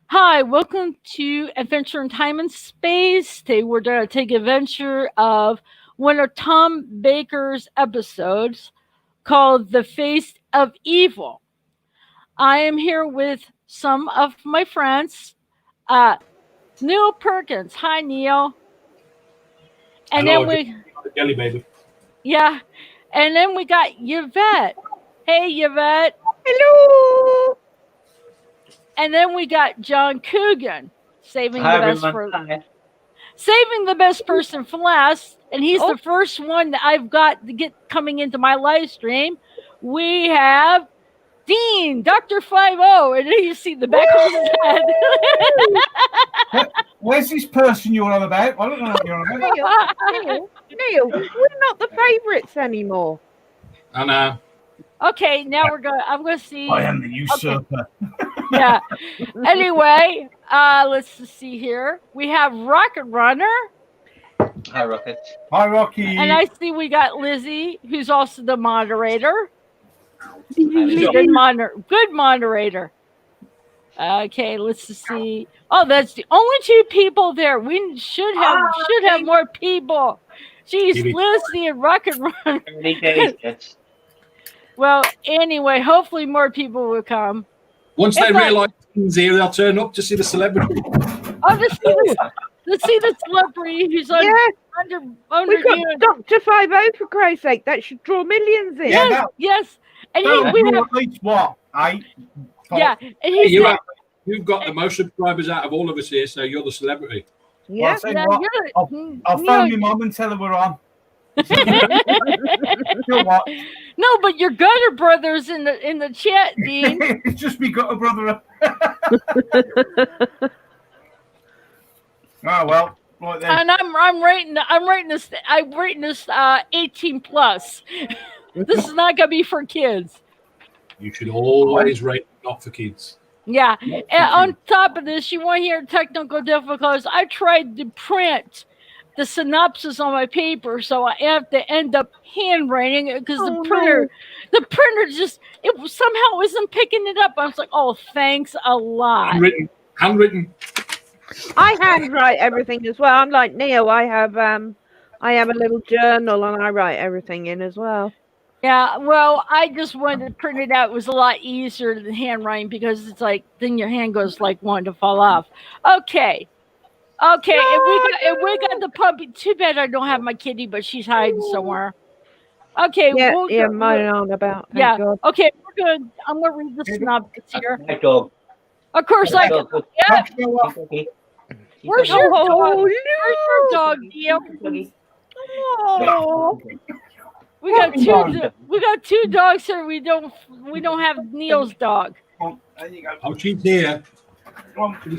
Hi, welcome to Adventure in Time and Space. Today we're going to take adventure of one of Tom Baker's episodes called The Face of Evil. I am here with some of my friends. Uh, Neil Perkins. Hi, Neil. And Hello, then we, Jelly Baby. yeah, and then we got Yvette. Hey, Yvette. Hello. And then we got John Coogan, saving Hi, the best everyone. for Hi. saving the best person for last, and he's Oh. the first one that I've got to get coming into my live stream. We have Dean, Dr. FiveOh, and then you see the back of his head. Where's this person you're on about? I don't know what you're on about. Neil, we're not the favourites anymore. I know. Okay, now I'm gonna see. I am the usurper. Yeah. Anyway, let's just see here. We have Rocket Runner. Hi, Rocket. Hi, Rocky. And I see we got Lizzie, who's also the moderator. Lizzie. Good moderator. Okay, let's just see. Oh, that's the only two people there. We should have more people. Jeez, Lizzie and Rocket Runner. Well, anyway, hopefully more people will come. Once they realise Dean's here, they'll turn up to see the celebrity. Oh, to see the celebrity who's under We've got you. Dr. FiveOh, for Christ's sake. That should draw millions in. Yes. And we have at least what? 8? Yeah, and he's You've got the most subscribers out of all of us here, so you're the celebrity. Yeah. Well, I'll phone my mum and tell her we're on. No, but your gutter brother's in the chat, Dean. It's just me gutter brother. Oh well, right then. And I'm rating this 18 plus. This is not gonna be for kids. You should always rate not for kids. Yeah. And on top of this, you want to hear technical difficulties. I tried to print the synopsis on my paper, so I have to end up handwriting it because the printer just somehow isn't picking it up. I was like, oh, thanks a lot. Handwritten. I handwrite everything as well. I'm like Neil. I have a little journal and I write everything in as well. Yeah, well, I just wanted to print it out. It was a lot easier than handwriting because it's like then your hand goes like wanting to fall off. Okay. And we got the puppy. Too bad I don't have my kitty, but she's hiding somewhere. Okay. Mine aren't about. Yeah. God. Okay, I'm gonna read the synopsis here. My dog. Of course, yeah. Where's your dog? Where's your dog, Neil? Oh. We got two dogs here. We don't have Neil's dog. Oh, there you go. Oh, she's here. Funny.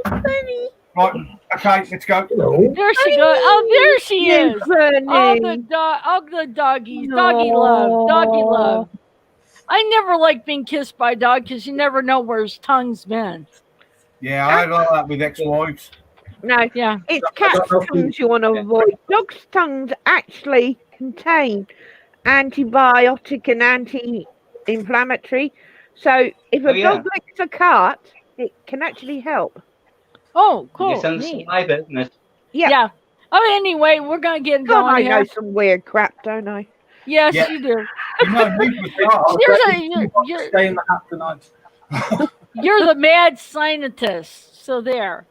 Funny. Right, okay, let's go. There she goes. Oh, there she is. Funny. All the doggies. Doggy love. I never like being kissed by a dog because you never know where his tongue's been. Yeah, I like that with ex-wives. No, Yeah. it's cat's tongues you want to avoid. Dog's tongues actually contain antibiotic and anti-inflammatory. So if a dog licks a cat, it can actually help. Oh, cool. It's on my business. Yeah. Oh, anyway, we're gonna get God, going I here. know some weird crap, don't I? Yes, Yeah. you do. You know, You're Stay in the hat tonight. You're the mad scientist. So there.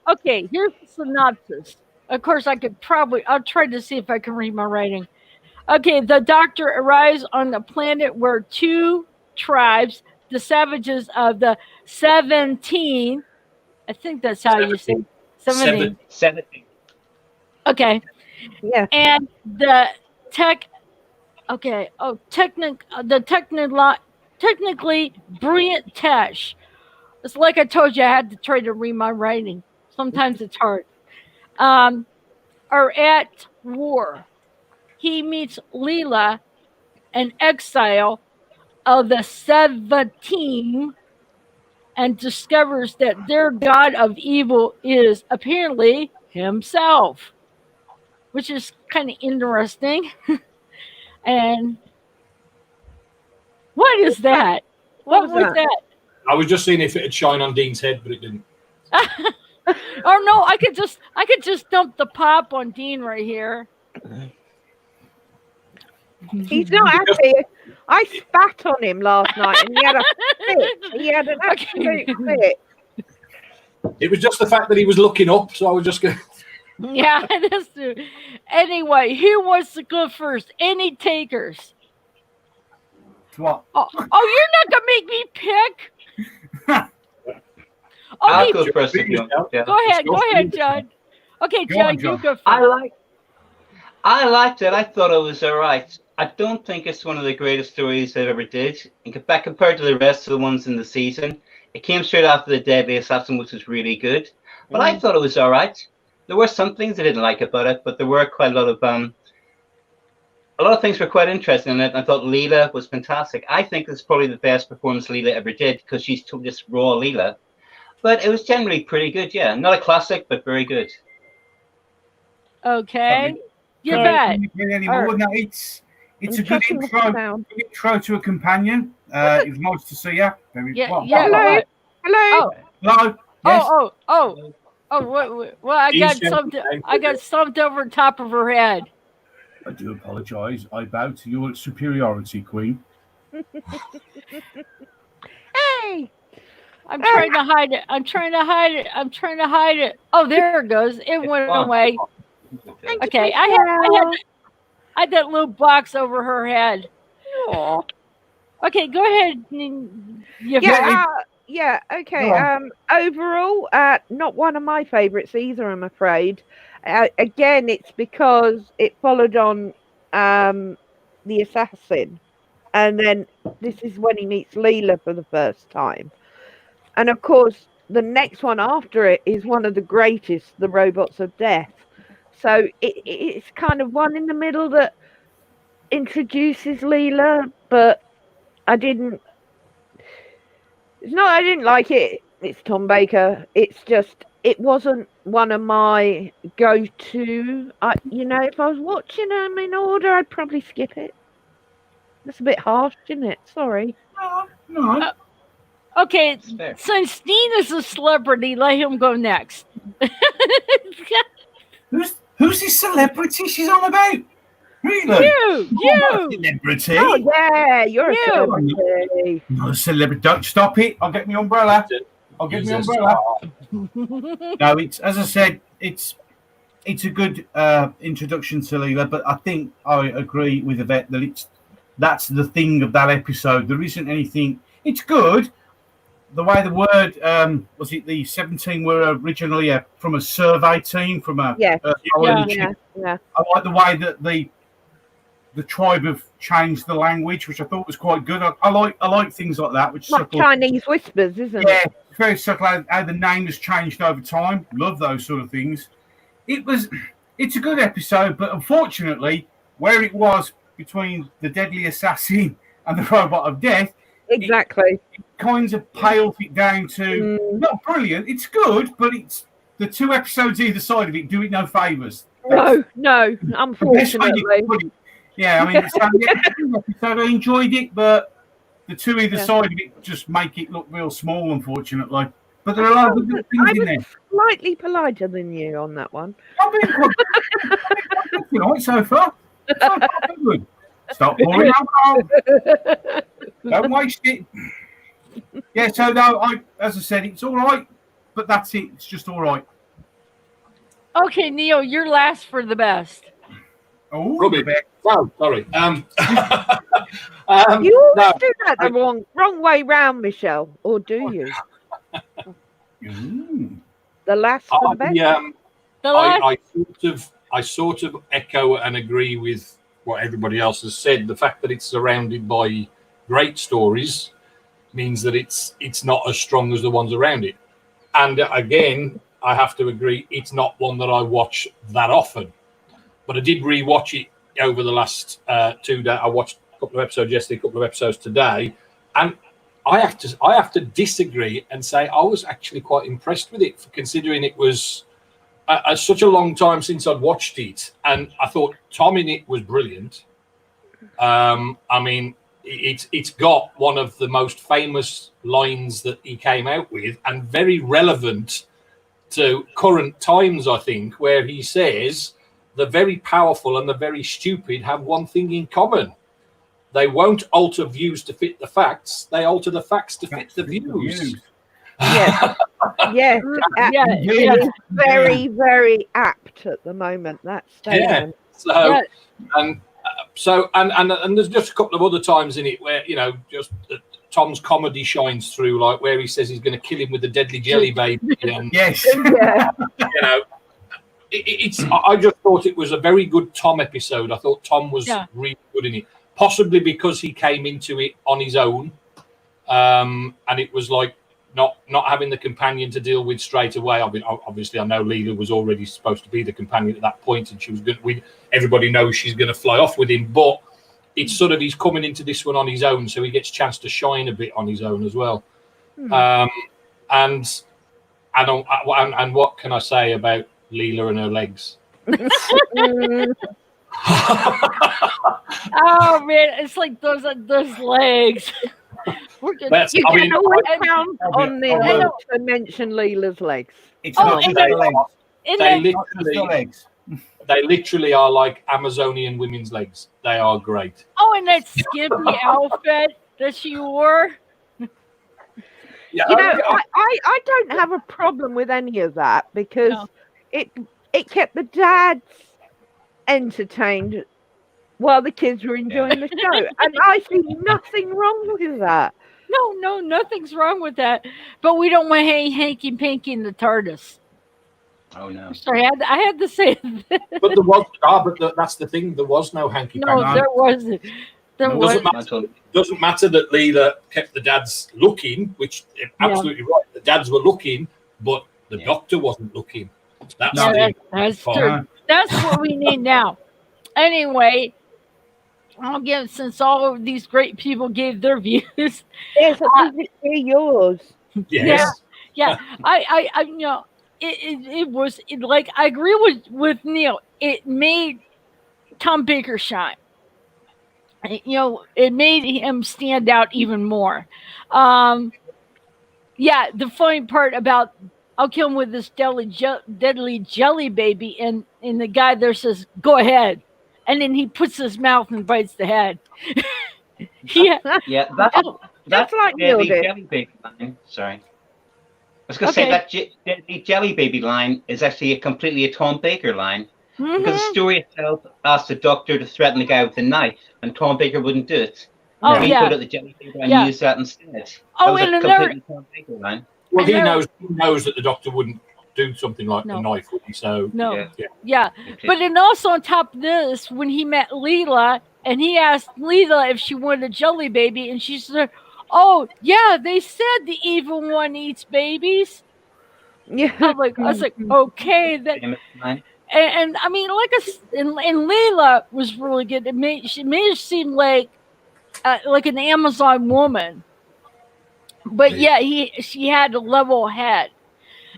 Okay, here's the synopsis. Of course, I'll try to see if I can read my writing. Okay, the doctor arrives on the planet where two tribes, the savages of the 17, I think that's how you say 17. 17. Okay. Yeah. And the technically brilliant Tesh. It's like I told you, I had to try to read my writing. Sometimes it's hard. Are at war. He meets Leela, an exile of the 17, and discovers that their god of evil is apparently himself, which is kind of interesting. And what is that? What was was that? I was just seeing if it had shine on Dean's head, but it didn't. Oh no, I could just dump the pop on Dean right here. He's not happy. I spat on him last night and he had a fit. He had an absolute fit. It was just the fact that he was looking up, so I was just going. Yeah, that's true. Anyway, who wants to go first? Any takers? What? Oh, you're not gonna make me pick. I'll Okay, go first if you want. Yeah. go ahead, John. Okay, Go on, John, you John. go first. I liked it. I thought it was all right. I don't think it's one of the greatest stories they ever did. Compared to the rest of the ones in the season, it came straight after The Deadly Assassin, which was really good. But I thought it was all right. There were some things I didn't like about it, but there were quite a lot of things were quite interesting in it. I thought Leela was fantastic. I think it's probably the best performance Leela ever did because she's just raw Leela. But it was generally pretty good, yeah. Not a classic, but very good. Okay. Sorry. Yvette. No, it's a good intro to a companion. It's nice to see you. Yeah. Hello. Hello. Yes. Well, I got something over top of her head. I do apologise. I bow to your superiority, Queen. Hey. I'm trying to hide it. Oh, there it goes. It went away. Okay, I had that little box over her head. Aw. Okay, go ahead. Yeah, okay. Overall, not one of my favourites either, I'm afraid. Again, it's because it followed on The Assassin. And then this is when he meets Leela for the first time. And of course, the next one after it is one of the greatest, The Robots of Death. So it's kind of one in the middle that introduces Leela, but I didn't like it. It's Tom Baker. It's just, it wasn't one of my go-to. If I was watching them in order, I'd probably skip it. That's a bit harsh, isn't it? Sorry. No. Okay, since Dean is a celebrity, let him go next. Who's this celebrity she's on about? Really? You. Celebrity? Oh yeah, you're a celebrity. Not a celebrity. Don't stop it. I'll get my umbrella. No, it's, as I said, it's a good introduction to Leela, but I think I agree with Yvette that that's the thing of that episode. There isn't anything. It's good. The way the word was it the 17 were originally from a survey team from a yeah. I like the way that the tribe have changed the language, which I thought was quite good. I like things like that, which like Chinese whispers, isn't it? Yeah, very subtle how the name has changed over time. Love those sort of things. It's a good episode, but unfortunately, where it was between The Deadly Assassin and The Robot of Death, exactly, it kind of pales it down to not brilliant. It's good, but it's the two episodes either side of it do it no favours. No, unfortunately. Yeah, I mean, it's the episode, I enjoyed it, but the two either side of it just make it look real small, unfortunately. But there are a lot of good things in there. Slightly politer than you on that one. I've been quite good so far. Good. Stop pouring alcohol. Don't waste it. Yeah, so no, as I said, it's all right, but that's it. It's just all right. Okay, Neil, you're last for the best. Oh, Robbie. Oh, sorry. You always do that the wrong way round, Michelle, or do you? The last for the best. I sort of echo and agree with what everybody else has said. The fact that it's surrounded by great stories means that it's not as strong as the ones around it. And again, I have to agree, it's not one that I watch that often. But I did rewatch it over the last 2 days. I watched a couple of episodes yesterday, a couple of episodes today, and I have to disagree and say I was actually quite impressed with it, considering it was such a long time since I'd watched it, and I thought Tom in it was brilliant. I mean, it's got one of the most famous lines that he came out with, and very relevant to current times, I think, where he says, "The very powerful and the very stupid have one thing in common. They won't alter views to fit the facts. They alter the facts to fit the views." Yes, yes, Yeah, it's very, very apt at the moment. That statement. So, and there's just a couple of other times in it where just Tom's comedy shines through, like where he says he's going to kill him with the deadly jelly baby, and Yes. Yeah. I just thought it was a very good Tom episode. I thought Tom was really good in it, possibly because he came into it on his own, and it was like not having the companion to deal with straight away. Obviously, I know Leela was already supposed to be the companion at that point, and she was going to. Everybody knows she's going to fly off with him, but it's sort of he's coming into this one on his own, so he gets a chance to shine a bit on his own as well. And what can I say about Leela and her legs? Oh man, it's like those legs. You can always count on me to mention Leela's legs. It's not just the legs. They literally are like Amazonian women's legs. They are great. Oh, and that skimpy outfit that she wore. Yeah, I don't have a problem with any of that because it kept the dads entertained while the kids were enjoying the show, and I see nothing wrong with that. No, nothing's wrong with that. But we don't want hanky panky in the TARDIS. Oh no! Sorry, I had to say that. But there was, but that's the thing. There was no hanky panky. No, there wasn't. Doesn't matter that Leela kept the dads looking, which absolutely right. The dads were looking, but the doctor wasn't looking. That's true. That's what we need now. Anyway, since all of these great people gave their views. Yes, I think it's yours. Yes. Yeah. I it was like I agree with Neil. It made Tom Baker shine. It made him stand out even more. The funny part about I'll kill him with this deadly jelly baby, and the guy there says, "Go ahead," and then he puts his mouth and bites the head. That's like deadly jelly baby line. Sorry. I was going to say that deadly jelly baby line is actually a Tom Baker line. Mm-hmm. Because the story itself asked the doctor to threaten the guy with a knife, and Tom Baker wouldn't do it. Oh, he put out the jelly baby and used that instead. Oh, that was and a completely Tom Baker line. Well, he knows that the doctor wouldn't do something like the knife, would he? So But then also on top of this, when he met Leela, and he asked Leela if she wanted a jelly baby, and she said, "Oh yeah, they said the evil one eats babies." Yeah, I was like, okay, that. And I mean, and Leela was really good. She made her seem like an Amazon woman, but she had a level head.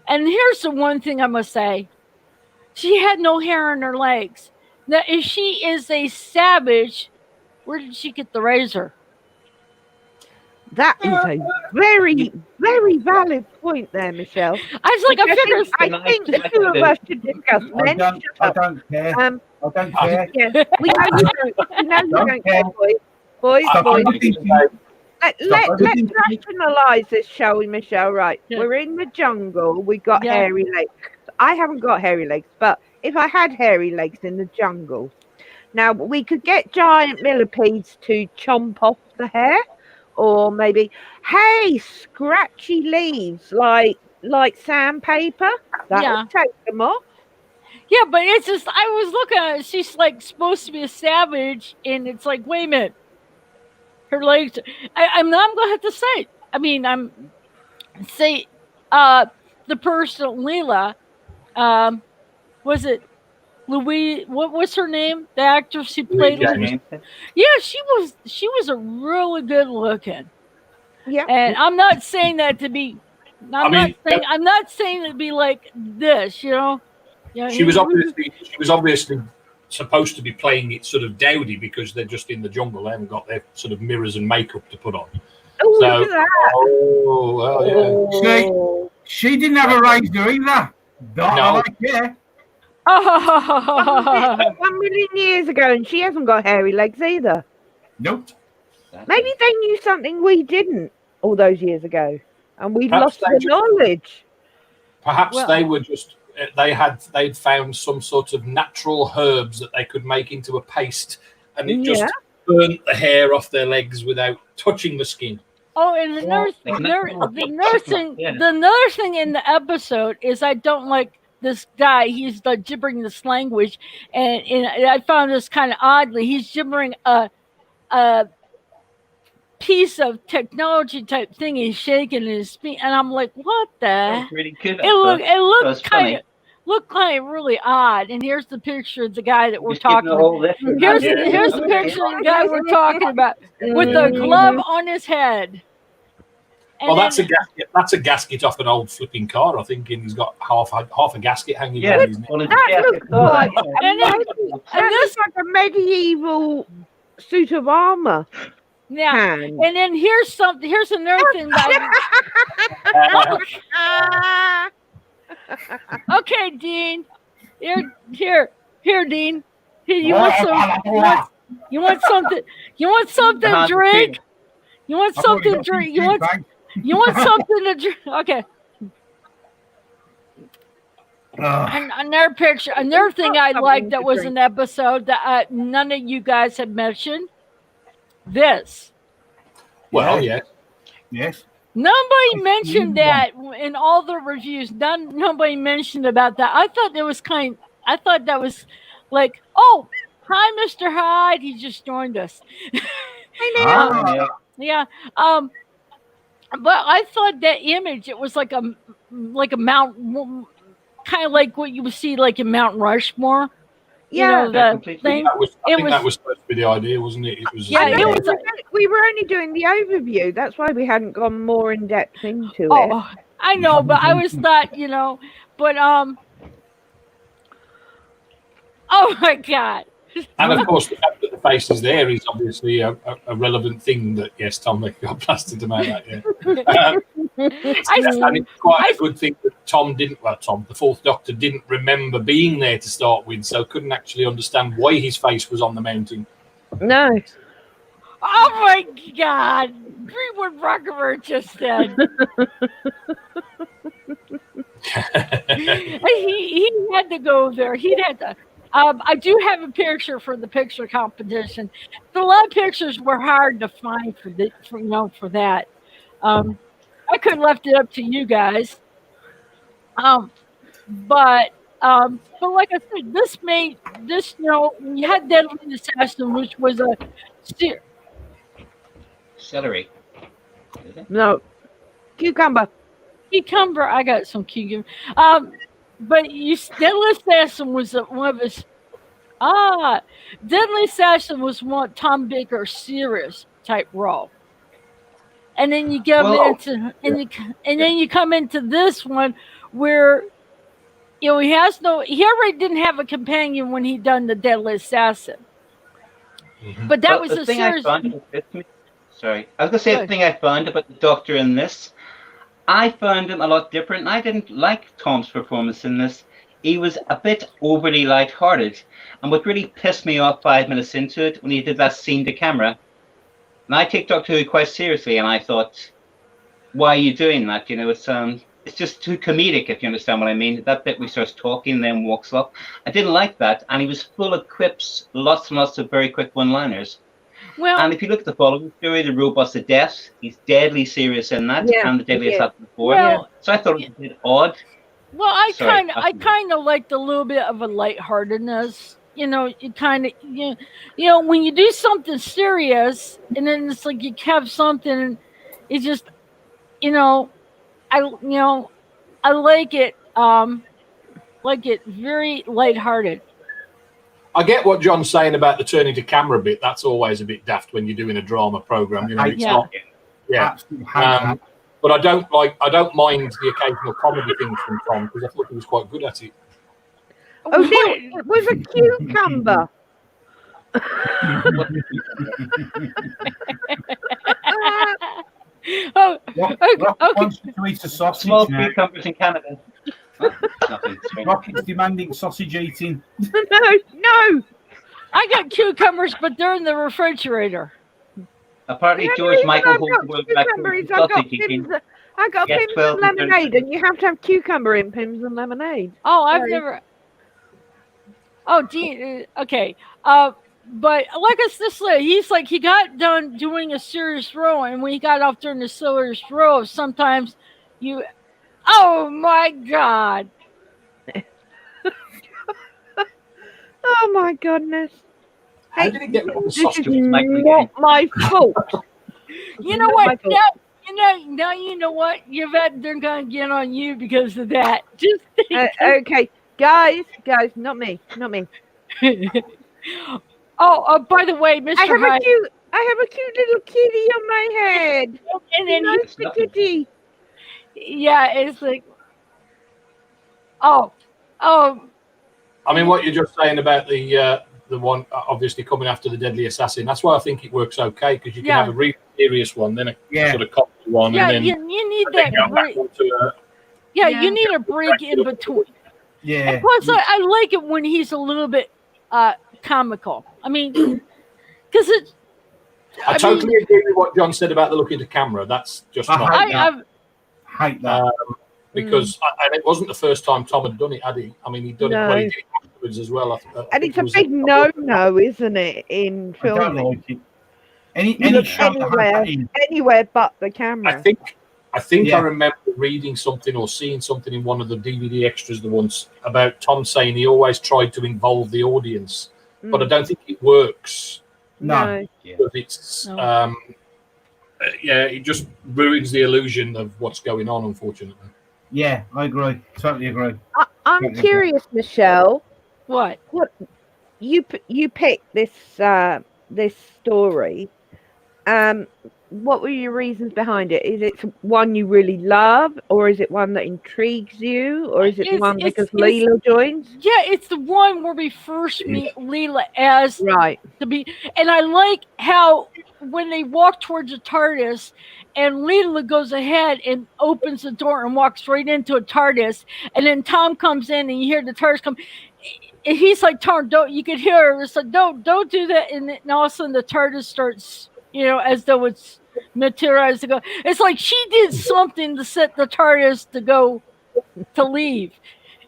And here's the one thing I must say: she had no hair on her legs. Now, if she is a savage, where did she get the razor? That is a very, very valid point there, Michelle. I was like, I think the two of us should discuss. I don't care. I don't care. Yeah, we know you don't care, boys. Let's rationalise this, shall we, Michelle? Right, we're in the jungle. We got hairy legs. I haven't got hairy legs, but if I had hairy legs in the jungle, now we could get giant millipedes to chomp off the hair. Or maybe, hey, scratchy leaves like sandpaper. That would take them off. Yeah, but it's just I was looking at it. She's like supposed to be a savage, and it's like, wait a minute, her legs. I'm going to have to say it. I mean, the person Leela, was it Louise? What was her name? The actress who played Louise. Yeah, she was a really good looking. Yeah, and I'm not saying that to be. I'm not saying it to be like this, you know. She was obviously supposed to be playing it sort of dowdy because they're just in the jungle. They haven't got their sort of mirrors and makeup to put on. Oh, So, look at that. oh, well, yeah. She didn't have a razor either. Not No. like yeah. Oh, 1 million years ago, and she hasn't got hairy legs either. Nope. Maybe they knew something we didn't all those years ago, and we Perhaps lost the knowledge. Perhaps they were just they'd found some sort of natural herbs that they could make into a paste, and it just burnt the hair off their legs without touching the skin. oh, and the another thing in the episode is I don't like this guy. He's like gibbering this language, and I found this kind of oddly. He's gibbering a piece of technology type thing. He's shaking in his feet, and I'm like, what the? That was really good. It looked kind of really odd. And here's the picture of the guy that we're talking about. Here's the picture of the guy we're talking about with the glove on his head. And Well, that's a gasket. That's a gasket off an old flipping car, I think, and he's got half a gasket hanging down his neck. That looks like And this like a medieval suit of armor. yeah. Hand. And then here's another thing that okay, Dean. Here, Dean. Here, you want something to drink? You want something to drink? You want something to drink? Okay. And another picture, another thing I liked that was an episode that none of you guys have mentioned. This. Well, yeah. Yes. Nobody mentioned that in all the reviews. Nobody mentioned about that. I thought that was like, oh, hi, Mr. Hyde. He just joined us. Yeah. But I thought that image, it was like a mount, kind of like what you would see like in Mount Rushmore. Yeah, you know, the thing. That was supposed to be the idea, wasn't it? It was. Yeah, it was. We were only doing the overview. That's why we hadn't gone more in depth into it. Oh, I know, but I was thought, but oh my God. And of course, the fact that the face is there is obviously a relevant thing. That yes, Tom, they got blasted about that. Yeah, and it's quite a good thing that the Fourth Doctor didn't remember being there to start with, so couldn't actually understand why his face was on the mountain. No. Oh my God! Greenwood Rockefeller just said. he had to go there. He'd had to. I do have a picture for the picture competition. A lot of pictures were hard to find for that. I could have left it up to you guys. But like I said, when you had Deadly Assassin, which was a celery. No. Cucumber. I got some cucumber. But Deadly Assassin was one of his. Deadly Assassin was one Tom Baker's serious type role, and then you get then you come into this one where he already didn't have a companion when he done the Deadly Assassin, but that was a serious. Sorry, I was gonna say the thing I found about the Doctor in this. I found him a lot different. I didn't like Tom's performance in this. He was a bit overly lighthearted. And what really pissed me off 5 minutes into it, when he did that scene to camera, and I take Doctor Who quite seriously, and I thought, why are you doing that? It's just too comedic, if you understand what I mean. That bit where he starts talking and then walks off. I didn't like that. And he was full of quips, lots and lots of very quick one-liners. Well, and if you look at the following story, The Robots of Death, he's deadly serious in that, and the Deadly Assassin before. Well, so I thought it was a bit odd. Well, I kind of liked a little bit of a lightheartedness. You kind of, when you do something serious, and then it's like you have something, it's just, I like it very lighthearted. I get what John's saying about the turning to camera bit. That's always a bit daft when you're doing a drama program. It's not. Yeah. But I don't mind the occasional comedy things from Tom because I thought he was quite good at it. Oh, dear, it was a cucumber. Oh, Rock okay. wants to eat a sausage Small now. cucumbers in Canada. Nothing strange. Rocket's demanding sausage eating. No. I got cucumbers, but they're in the refrigerator. Apparently, The George reason Michael I've holds got the world record cucumber is for I got sausage eating. Pimm's. I got Yes, Pimm's 12 and and lemonade, and you have to have cucumber in Pimm's and lemonade. Oh, I've Sorry. never. Oh, gee, okay. But like I just said, he's like he got done doing a serious role, and when he got off doing a serious role, sometimes you. Oh my God! Oh my goodness! How did it get rid of the This is sausage? not my fault. You know Not what? my fault. Now you know what, Yvette. They're gonna get on you because of that. Just think. Okay, guys, not me. Oh, by the way, Mr. I have Hyde, a cute little kitty on my head. and then Nice the kitty. yeah, it's like, oh, I mean, what you're just saying about the one obviously coming after the deadly assassin. That's why I think it works okay, because you can Yeah. have a really serious one, then a Yeah. sort of comedy one, yeah. and then You need then that go back break. onto Yeah, Yeah. you need a break in between. Yeah. And plus, I like it when he's a little bit comical. I mean, because it's. I totally agree with what John said about the look into camera. That's just I not hate that. I've, Hate that. because and it wasn't the first time Tom had done it, had he? I mean, he'd done it, No. but he did it afterwards as well. And it's a big no, isn't it, in I don't filming? like it. Any look shot that has that in. Anywhere but the I camera. think Yeah. I remember reading something or seeing something in one of the DVD extras the once about Tom saying he always tried to involve the audience, but I don't think it works No. because it's No. yeah, it just ruins the illusion of what's going on, unfortunately. Yeah, I agree. Totally agree. I'm curious, Michelle. what? You picked this this story. What were your reasons behind it? Is it one you really love, or is it one that intrigues you, or is it the one because Leela joins? Yeah, it's the one where we first meet Leela as Right. to be, and I like how when they walk towards the TARDIS, and Leela goes ahead and opens the door and walks right into a TARDIS, and then Tom comes in and you hear the TARDIS come. And he's like, Tom, don't, you could hear her. It's like, don't do that. And then all of a sudden the TARDIS starts, as though it's materialized to go. It's like she did something to set the TARDIS to leave.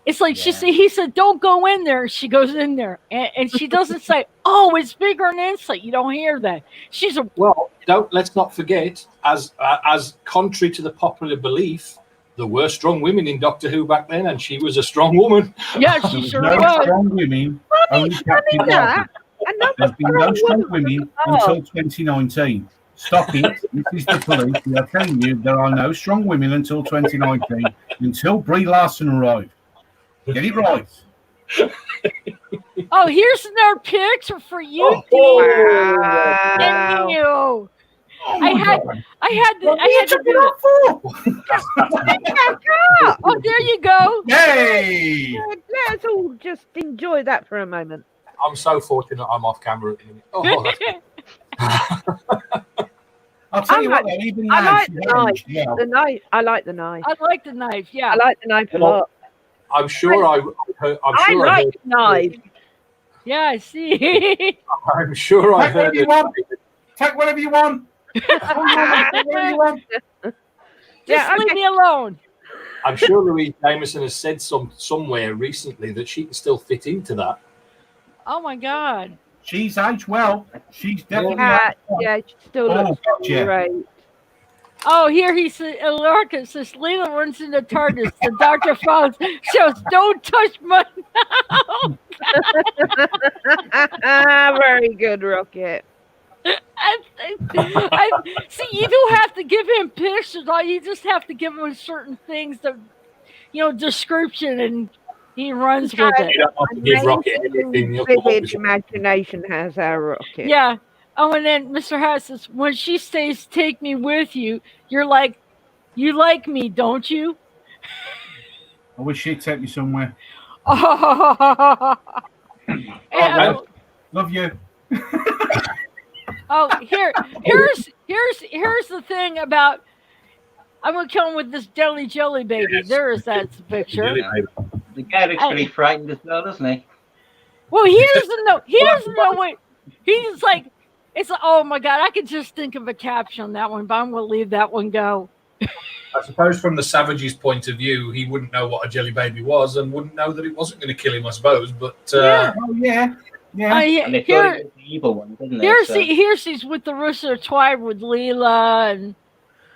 It's like he said, don't go in there. She goes in there. And she doesn't say, oh, it's bigger than insight. You don't hear that. Well, let's not forget, as contrary to the popular belief, there were strong women in Doctor Who back then, and she was a strong woman. Yeah, There she was sure no was. strong women. Only Captain Margaret. There's been no strong women until 2019. Stop it. This is the police. We are telling you there are no strong women until 2019, until Brie Larson arrived. Get it right. Oh, here's another picture for you, Oh, Dean. Wow. Thank you. I had to do it. Oh, there you go. Yay! Let's all just enjoy that for a moment. I'm so fortunate I'm off camera at the minute. Oh, I'll tell you I what, though, even I now, like she's the knife. aged well. The knife. I like the knife. I like the knife. Yeah. I like the knife a Well, lot. I'm sure I heard. I like the knife. Yeah, I see. I'm sure I Take whatever heard you it. want. Take whatever you want. Whatever you want. Just Yeah, leave okay. me alone. I'm sure Louise Jameson has said somewhere recently that she can still fit into that. Oh my God. She's aged well. She's definitely Yeah, aged well. yeah, she still Oh, looks gotcha. great. Oh, here he says, Alorca says, Leela runs into TARDIS. The doctor follows. Shows, don't touch my mouth. Very good, Rocket. I see. You don't have to give him pictures. You just have to give him certain things, description, and he runs with it. You don't have to give Rocket anything. He'll come up Vivid with something. imagination has our Rocket. Yeah. Oh, and then Mr. Harris says, when she says, take me with you, you're like, you like me, don't you? I wish she'd take me somewhere. Oh, and, Love you. here's the thing about. I'm gonna kill him with this jelly baby. Yes. There is that picture. The guy looks pretty frightened as well, doesn't he? Well, he doesn't know. He doesn't know what. He's like, it's like, oh my god, I could just think of a caption on that one, but I'm gonna leave that one go. I suppose from the savage's point of view, he wouldn't know what a jelly baby was and wouldn't know that it wasn't going to kill him, I suppose. But Yeah. Oh yeah. Yeah. And they thought it was the evil one, didn't they? Here's he's with the Rooster Twine with Leela and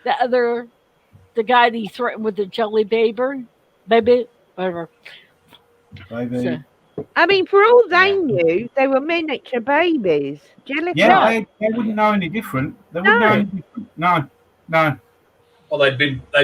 the guy that he threatened with the jelly baby, whatever. Baby. So, I mean, for all they knew, they were miniature babies. Jellyfish. Yeah, they wouldn't know any different. They wouldn't know any different. No. well, they'd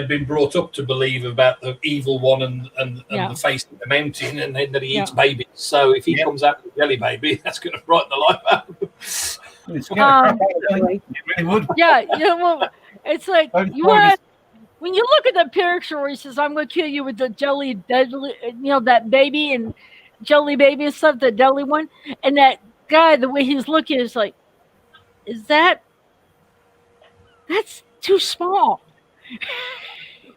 been brought up to believe about the evil one and the face of the mountain, and then that he eats babies. So if he comes out with a jelly baby, that's going to frighten the life out of him. It's scary crap out of them. It really would. yeah, well, it's like when you look at the picture where he says, "I'm going to kill you with the deadly," that baby and jelly baby and stuff, the deadly one, and that guy, the way he's looking is like, that's too small.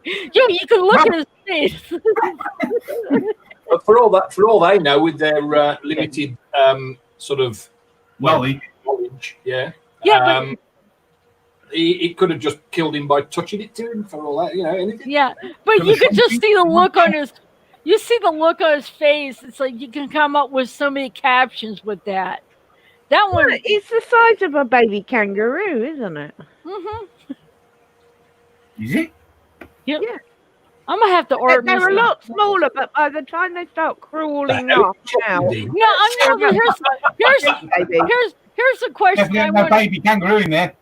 You can look at his face. But for all they know, with their limited sort of knowledge, he could have just killed him by touching it to him. For all that, anything. Yeah, but you could just see the look on his. You see the look on his face. It's like you can come up with so many captions with that. That one, it's the size of a baby kangaroo, isn't it? Mm-hmm. Is it? Yeah. I'm gonna have to order. They're a lot smaller, but by the time they start crawling off now, here's the question. Definitely no baby kangaroo in there.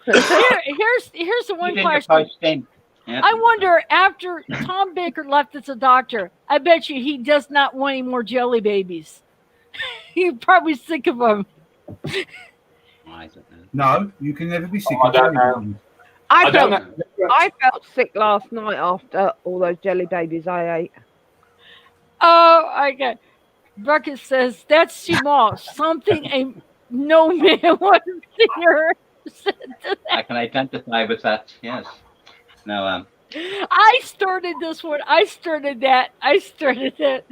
Here's the one question. I wonder, after Tom Baker left as a doctor, I bet you he does not want any more jelly babies. He's probably sick of them. No, you can never be sick I of don't jelly. know. I felt sick last night after all those jelly babies I ate. Oh, I got. Bucket says that's too much. Something no man wants to hear. I can identify with that. Yes. No. I started this one. I started that. I started it.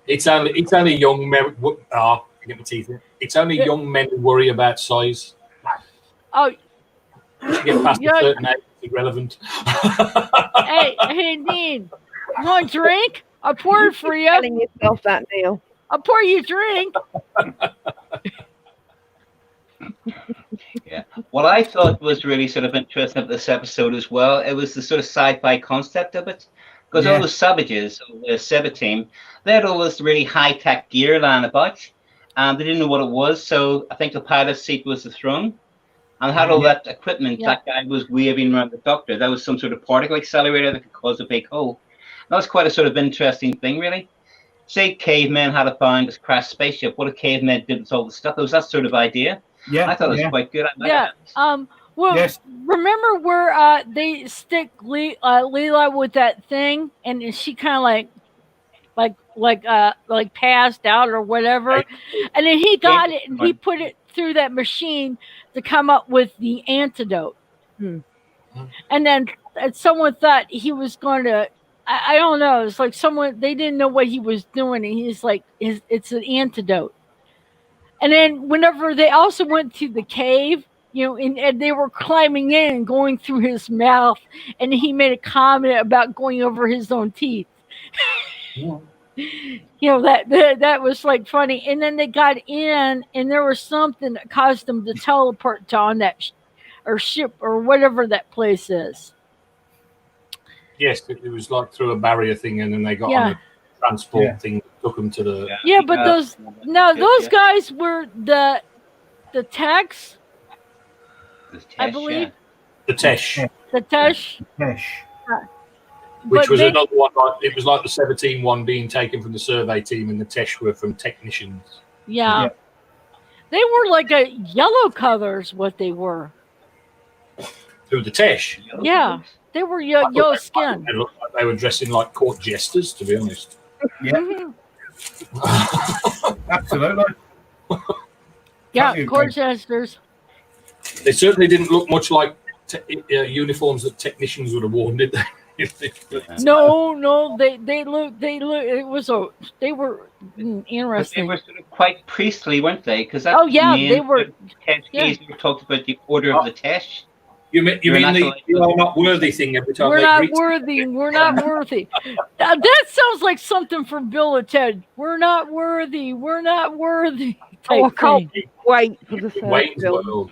It's only young men. Get my teeth in. It's only young men who worry about size. Oh. You get past a certain age, it's irrelevant. Hey, Dean, you want a drink? I'll pour it for you. Telling yourself that, Neil. I'll pour you a drink. Yeah. What I thought was really sort of interesting about this episode as well, it was the sort of sci-fi concept of it. Because all the savages, the Seba team, they had all this really high-tech gear lying about, and they didn't know what it was, so I think the pilot's seat was the throne. And had all that equipment, that guy was waving around the doctor. That was some sort of particle accelerator that could cause a big hole. That was quite a sort of interesting thing, really. Say cavemen had found this crashed spaceship. What if cavemen did with all the stuff? It was that sort of idea. Yeah, I thought it was quite good. Remember where they stick Leela with that thing, and she kind of like passed out or whatever, and then he got it and he put it through that machine to come up with the antidote. And then someone thought he was going to, I don't know, it's like they didn't know what he was doing, and he's like, it's an antidote. And then whenever they also went to the cave, and they were climbing in and going through his mouth, and he made a comment about going over his own teeth. That was like funny. And then they got in, and there was something that caused them to teleport to on that ship or whatever that place is. Yes, it was like through a barrier thing, and then they got on a transport thing that took them to the. But those guys were the techs, I believe. The Tesh. The Tesh. Which was another one. It was like the 17 one being taken from the survey team, and the Tesh were from technicians. Yeah. They were like a yellow colors. What they were. Who, the Tesh? Yeah, they were yellow skin. They looked like they were dressing like court jesters, to be honest. Yeah. Absolutely. Yeah, Totally agree. Corchesters. They certainly didn't look much like uniforms that technicians would have worn, did they? No, they look. They were But they interesting. were sort of quite priestly, weren't they? Because Oh yeah, they were. Tesh Yeah. Gazer talked about the order of the Tesh. You mean the "you are not worthy" thing every time We're they not greet? worthy. We're not worthy. That sounds like something for Bill and Ted. We're not worthy. We're not worthy. Oh, I type can't thing. wait for the third Wayne's film. World.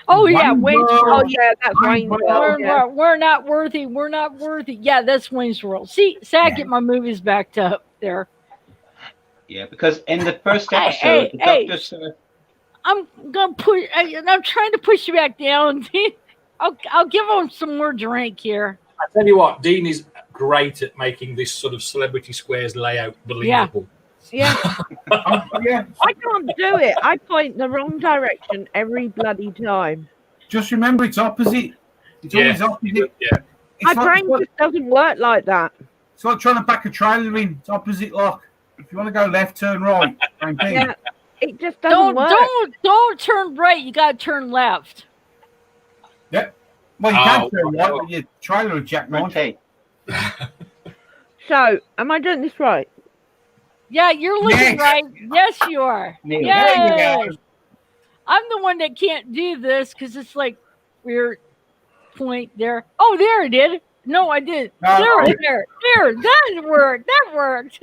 Oh yeah, Wayne's Wayne's World. World. Oh yeah, that's Wayne's World. World. Yeah. We're not worthy. We're not worthy. Yeah, that's Wayne's World. See, I Yeah. get my movies backed up there. Yeah, because in the first Hey, episode, the hey. Doctor said, I'm gonna push. I'm trying to push you back down. I'll give them some more drink here. I tell you what, Dean is great at making this sort of Celebrity Squares layout believable. Yeah, Yeah. I can't do it. I point the wrong direction every bloody time. Just remember, it's opposite. It's always opposite. Yeah. My It's brain like, just doesn't work like that. it's like trying to back a trailer in. It's opposite lock. If you want to go left, turn right. Same thing. Yeah, it just doesn't work. Don't turn right. You gotta turn left. Well, you Oh, can turn right, well. but your trailer will jack knife. okay, So, am I doing this right? Yeah, you're looking Yes. right. Yes, you are. Neil. Yes. There you go. I'm the one that can't do this because it's like weird point there. Oh, there it did. No, I didn't. No, There. That worked. That worked.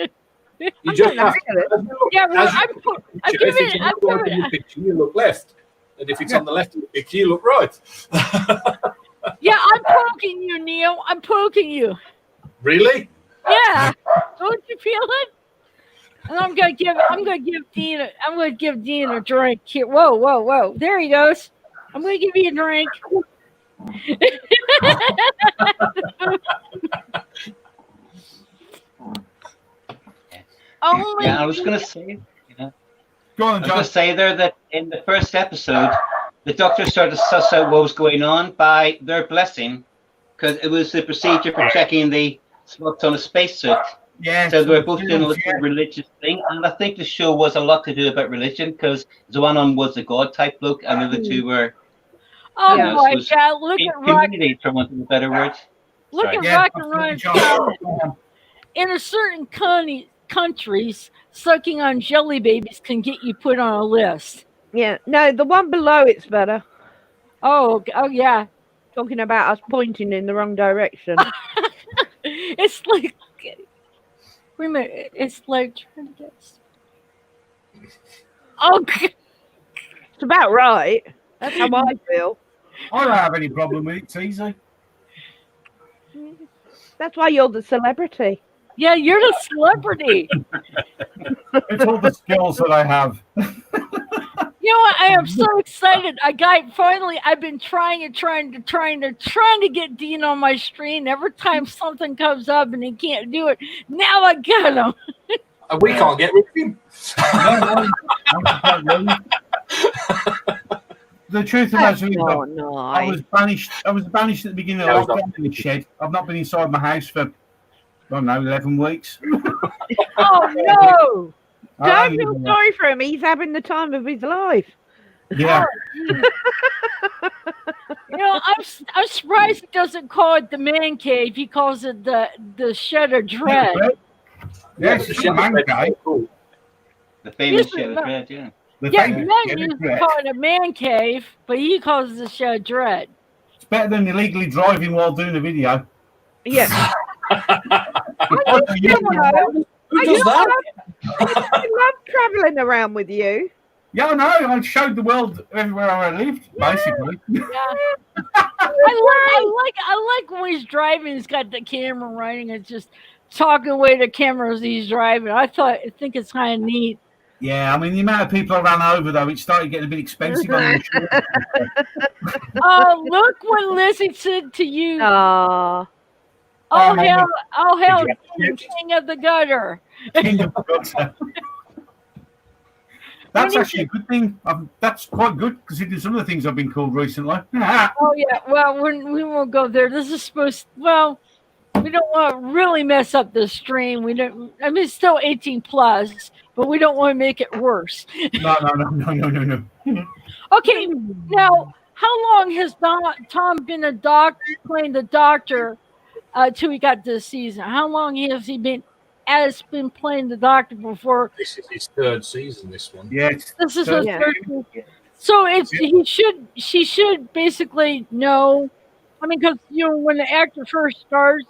You I'm just not have gonna to, Yeah, well, as you I'm look at the giving picture, if it's on the right of the picture, you look left. And if it's on the left of the picture, you look right. Yeah, I'm poking you, Neil. I'm poking you. Really? Yeah. Don't you feel it? And I'm gonna give Dean a drink here. Whoa. There he goes. I'm gonna give you a drink. Only yeah, I was going to say, Go on, I was John. going to say there that in the first episode, the Doctor started to suss out what was going on by their blessing, because it was the procedure for checking the spots on a spacesuit. Yeah. So they were both doing a yeah. little religious thing, and I think the show was a lot to do about religion, because the one on was a god type look, and the other two were oh Yeah, my it was God! Look at Rock. community, for want of a better word. Look Sorry. at Yeah, Rock and absolutely, Ron's John. comment. Go on. In a certain countries, sucking on jelly babies can get you put on a list. Yeah, no, the one below it's better. Oh yeah. Talking about us pointing in the wrong direction. It's like, wait a minute. It's like trying to get. Oh, It's about right. That's how I feel. I don't have any problem with it. It's easy. That's why you're the celebrity. yeah, you're the celebrity. It's all the skills that I have. You know what? I am so excited. I've been trying to get Dean on my screen. Every time something comes up and he can't do it, now I got him. And we can't get rid of him. The truth of That's it is, not I nice. was banished. I was banished at the beginning of lockdown in the shed. I've not been inside my house for, I don't know, 11 weeks. Oh no! Don't feel sorry for him. He's having the time of his life. Yeah. You know, I'm surprised he doesn't call it the man cave. He calls it the shed of dread. Yes, it's a man cave. The famous Yes, show, no. Dread, yeah. The Yeah, famous men shed of used to dread. call it a man cave, but he calls it the shed of dread. It's better than illegally driving while doing a video. Yeah. Who does that? I love travelling around with you. Yeah, I know. I showed the world everywhere I lived, basically. Yeah. I like when he's driving. He's got the camera running and just talking away to camera as he's driving. I think it's kind of neat. Yeah, I mean, the amount of people I ran over, though, it started getting a bit expensive on the show. Oh, look what Lizzie said to you. Ah, Oh no, hell! no. Oh hell! Yeah. King of the gutter. King of the gutter. That's actually a good thing. That's quite good, considering some of the things I've been called recently. Oh yeah. Well, we won't go there. This is supposed. Well, we don't want to really mess up the stream. We don't. I mean, it's still 18 plus, but we don't want to make it worse. No. Okay, now how long has Tom been playing the doctor till he got this season? How long has he been playing the doctor before? This is his third season. This one. Yes. This is his third season. So she should basically know. I mean, because when the actor first starts,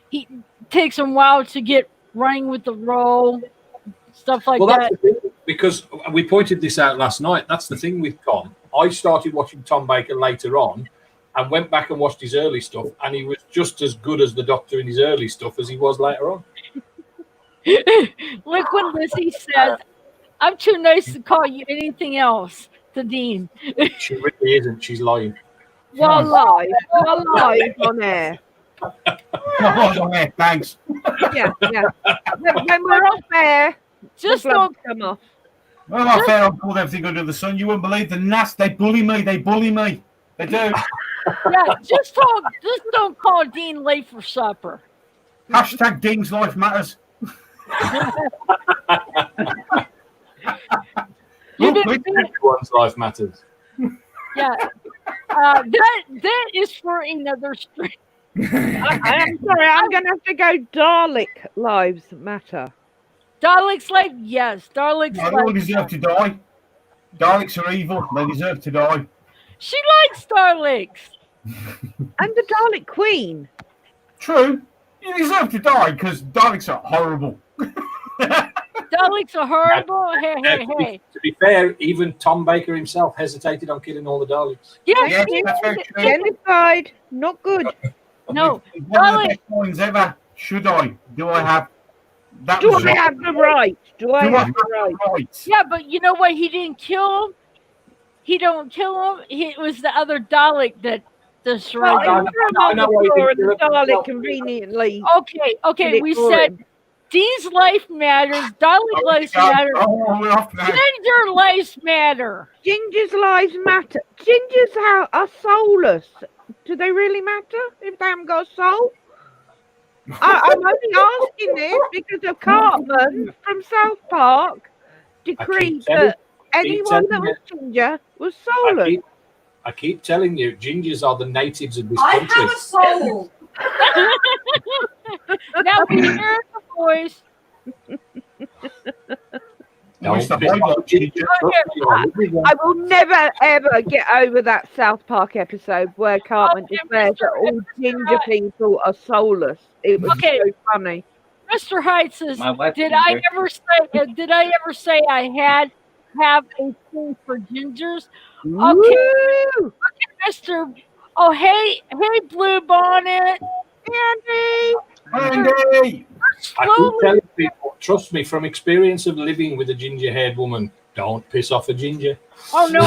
he takes him a while to get running with the role, stuff like that. That's the thing, because we pointed this out last night. That's the thing with Tom. I started watching Tom Baker later on, and went back and watched his early stuff, and he was just as good as the Doctor in his early stuff as he was later on. Look what Lizzie says. I'm too nice to call you anything else, to Dean. She really isn't. She's lying. Well, live on air. On air, thanks. Yeah. When we're off air, Just the don't. gloves come off. Well, I fair I've called everything under the sun. You wouldn't believe the nasty. They bully me. They do. Yeah, just don't call Dean late for supper. Hashtag Dean's life matters. Everyone's life matters. Yeah, that is for another stream. I'm sorry, I'm going to have to go. Dalek lives matter. Daleks life, yes. Daleks They all life. deserve to die. Daleks are evil. They deserve to die. She likes Daleks. And the Dalek Queen. True. You deserve to die because Daleks are horrible. Daleks are horrible. Hey. To be fair, even Tom Baker himself hesitated on killing all the Daleks. Yes, Yes, that's very true. Genocide, not good. no. It's one of the best lines ever. Should I? Do I have? That Do was I it. have the right? Do I Do I have have the right? the right? Yeah, but you know what? He didn't kill him. He don't kill him. It was the other Dalek that destroyed Well, him. he threw him on know the what he floor did. and the Dalek conveniently. Okay. We said Dean's life matters. Dalek lives matter. Oh, we're off now. Ginger lives matter. Ginger's lives matter. Gingers are soulless. Do they really matter if they haven't got a soul? I'm only asking this because of Cartman from South Park decreed that anyone that was ginger was soulless. I keep telling you, gingers are the natives of this I country. have a soul. Now we hear the voice. No, It's the it's Bible, not ginger. I will never ever get over that South Park episode where Cartman declares that all ginger people are soulless. It was Okay. so funny. Mr. Height says, My wife did is I ginger. ever say I have a thing for gingers? Okay. Woo! Mr. Oh, hey, Blue Bonnet. Andy! Andy! I keep telling people, trust me, from experience of living with a ginger-haired woman, don't piss off a ginger. Oh no!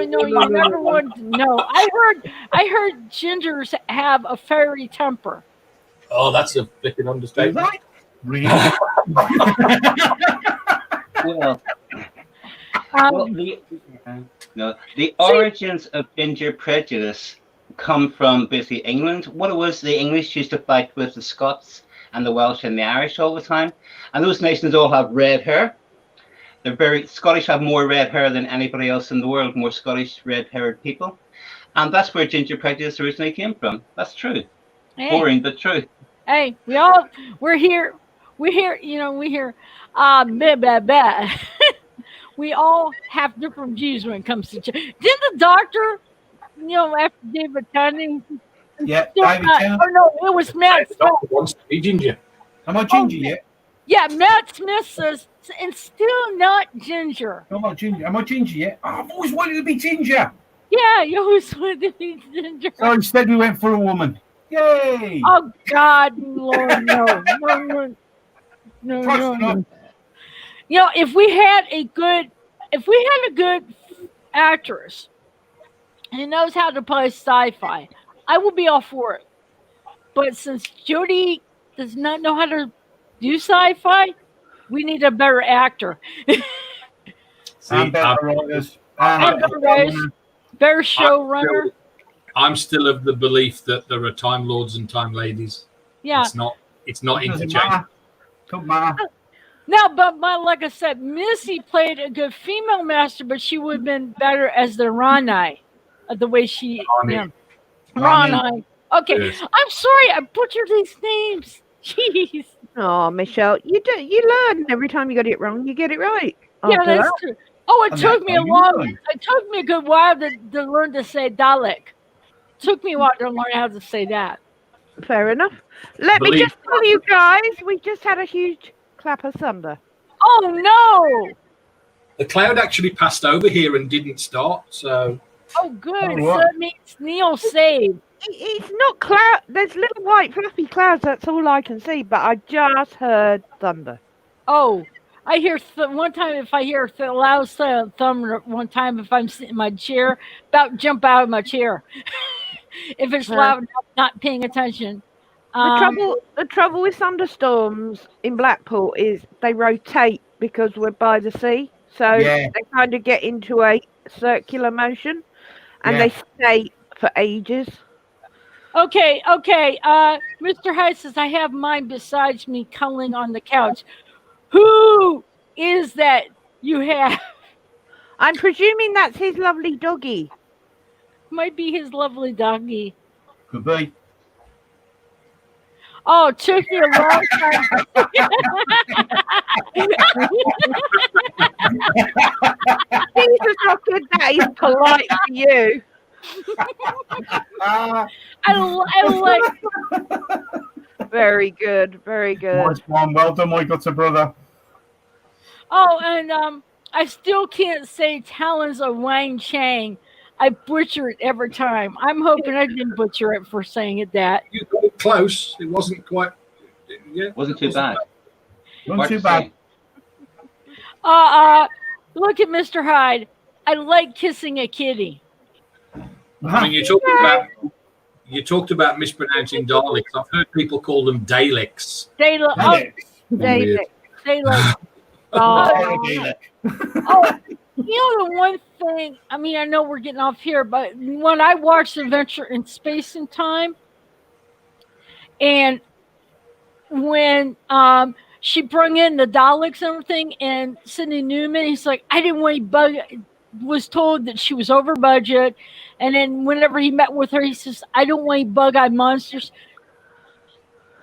You never would. No, I heard gingers have a fairy temper. Oh, that's a flipping understatement. Right? Really? Well, Um, the origins of ginger prejudice come from basically England. What it was, the English used to fight with the Scots and the Welsh and the Irish all the time, and those nations all have red hair. Scottish have more red hair than anybody else in the world, more Scottish red-haired people, and that's where ginger prejudice originally came from. That's true. hey, Boring, but true. hey, we're here. Blah, blah, blah. We all have different views when it comes to. Did the doctor, after David Tennant? Yeah, David Tennant. Oh no, it was Matt The Smith. doctor wants to be ginger. Am I ginger yet? Yeah, Matt Smith says, and still not ginger. Am I ginger yet? Oh, I've always wanted to be ginger. Yeah, you always wanted to be ginger. So instead we went for a woman. Yay! Oh God, Lord, no. Close enough. If we had a good actress who knows how to play sci-fi, I will be all for it. But since Jodie does not know how to do sci-fi, we need a better actor. And better writers. And better writers, better showrunner. I'm still of the belief that there are Time Lords and Time Ladies. Yeah. It's not Doesn't interchangeable. matter. Don't matter. No, but like I said, Missy played a good female master, but she would have been better as the Ronai, the way she. Ronnie. Yeah. Ronnie. Ronai. Okay, Yes. I'm sorry, I butchered these names. Jeez. Oh, Michelle, you learn every time you get it wrong, you get it right. Yeah, After that's that. true. Oh, it And took that's me how a you while. learn. It took me a good while to learn to say Dalek. Took me a while to learn how to say that. Fair enough. Let me Believe- just tell you guys, we just had a huge clap of thunder. Oh no! The cloud actually passed over here and didn't start. So Oh, good. Oh, So what? it means Neil saved. It's not cloud. There's little white fluffy clouds. That's all I can see. But I just heard thunder. Oh, I hear one time if I hear loud thunder. One time if I'm sitting in my chair, about jump out of my chair. If it's loud, I'm not paying attention. The trouble with thunderstorms in Blackpool is they rotate because we're by the sea. So Yeah. they kind of get into a circular motion, and Yeah. they stay for ages. Okay. Mr. Hyde says I have mine besides me cuddling on the couch. Who is that you have? I'm presuming that's his lovely doggy. Might be his lovely doggy. Could be. Oh, it took me a long time. Jesus, how good that is polite for you. Ah, I like. Very good, very good. nice one. Well done, my gutter brother. Oh, and I still can't say Talons of Wang Chang. I butcher it every time. I'm hoping I didn't butcher it for saying it that. you got close. It wasn't quite. Yeah, Wasn't too bad. Not Hard too to bad. say. Look at Mr. Hyde. I like kissing a kitty. I mean, you talked about mispronouncing Daleks. I've heard people call them Daleks. They look. Oh, Dalek. David. they like. Oh, Dalek. Oh, you know the one thing. I mean, I know we're getting off here, but when I watched Adventure in Space and Time, and when she brought in the Daleks and everything, and Sidney Newman, he's like, I didn't want to bug. Was told that she was over budget, and then whenever he met with her, he says, I don't want any bug-eyed monsters.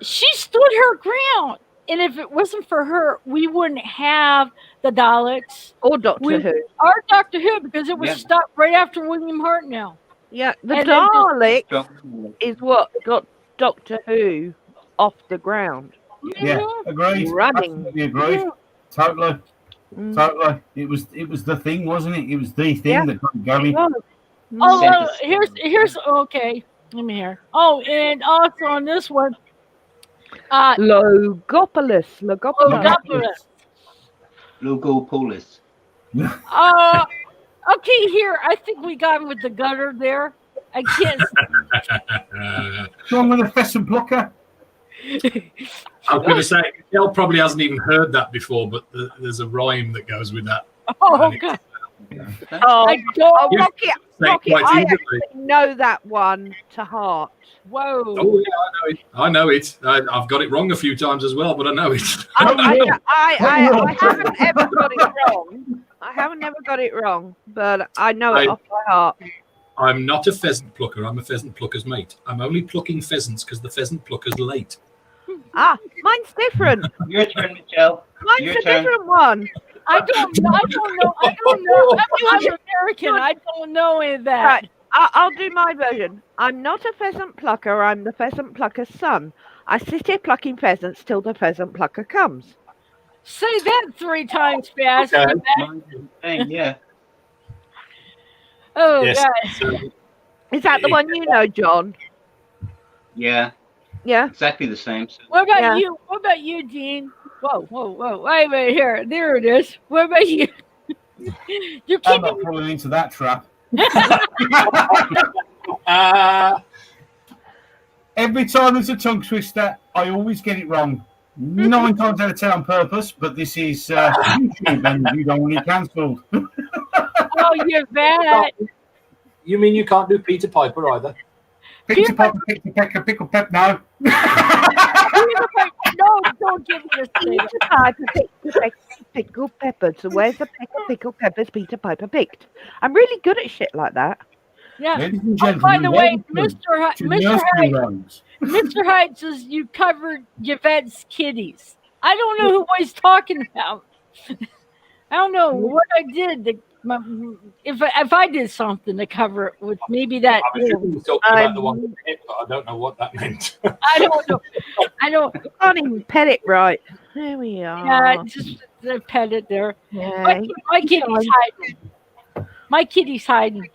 She stood her ground. And if it wasn't for her, we wouldn't have the Daleks or Doctor Who. or Doctor Who, because it was Yeah. stopped right after William Hartnell. Yeah, the And then Dalek is what got Doctor Who off the ground. Yeah, agreed. Running. Absolutely agreed. Yeah. Totally. Mm. Totally. It was the thing, wasn't it? It was the thing Yeah. that got it going. Oh, Same. here's okay. Let me hear. Oh, and also on this one, Logopolis. Logopolis. Logopolis. Okay, here. I think we got him with the gutter there. I can't. What's wrong with a pheasant plucker? I was going to say, Michelle probably hasn't even heard that before, but there's a rhyme that goes with that. Oh God! Oh, I don't. Rocky, Say Rocky, quite I easily. actually know that one to heart. Whoa! Oh, yeah, I know it. I've got it wrong a few times as well, but I know it. I haven't ever got it wrong. I haven't ever got it wrong, but I know it off by heart. I'm not a pheasant plucker. I'm a pheasant plucker's mate. I'm only plucking pheasants because the pheasant plucker's late. Ah, mine's different. Your turn, Michelle. Mine's Your a turn. different one. I don't know. I'm American. I don't know any of that. Right, I'll do my version. I'm not a pheasant plucker. I'm the pheasant plucker's son. I sit here plucking pheasants till the pheasant plucker comes. Say that 3 times fast. Okay. Thing, yeah. Oh Yes. God! Is that the one you know, John? Yeah. Yeah. Exactly the same. So What about Yeah. you? What about you, Dean? Whoa! Wait a minute here. There it is. What about you? You're I'm keeping. not falling into that trap. Every time there's a tongue twister, I always get it wrong. 9 times out of 10 on purpose, but this is YouTube and you don't want it cancelled. Oh, Yvette. You mean you can't do Peter Piper either? Peter Piper, Peter Pecker, Pickle Pep, no. No, don't give me this thing. Peter Piper pickle peppers. So where's the pickle peppers Peter Piper picked? I'm really good at shit like that. Yeah. Ladies and Oh, gentlemen, by the way, welcome to Mr. Nursery Hyde, Rhymes. Mr. Hyde says you covered Yvette's kitties. I don't know who he's talking about. I don't know what I did. If I did something to cover it with maybe that. I was talking about the one with the hip, but I don't know what that meant. I don't know. I don't. I can't even pet it right. There we are. Yeah, just pet it there. Yeah. My kitty's hiding. My kitty's hiding.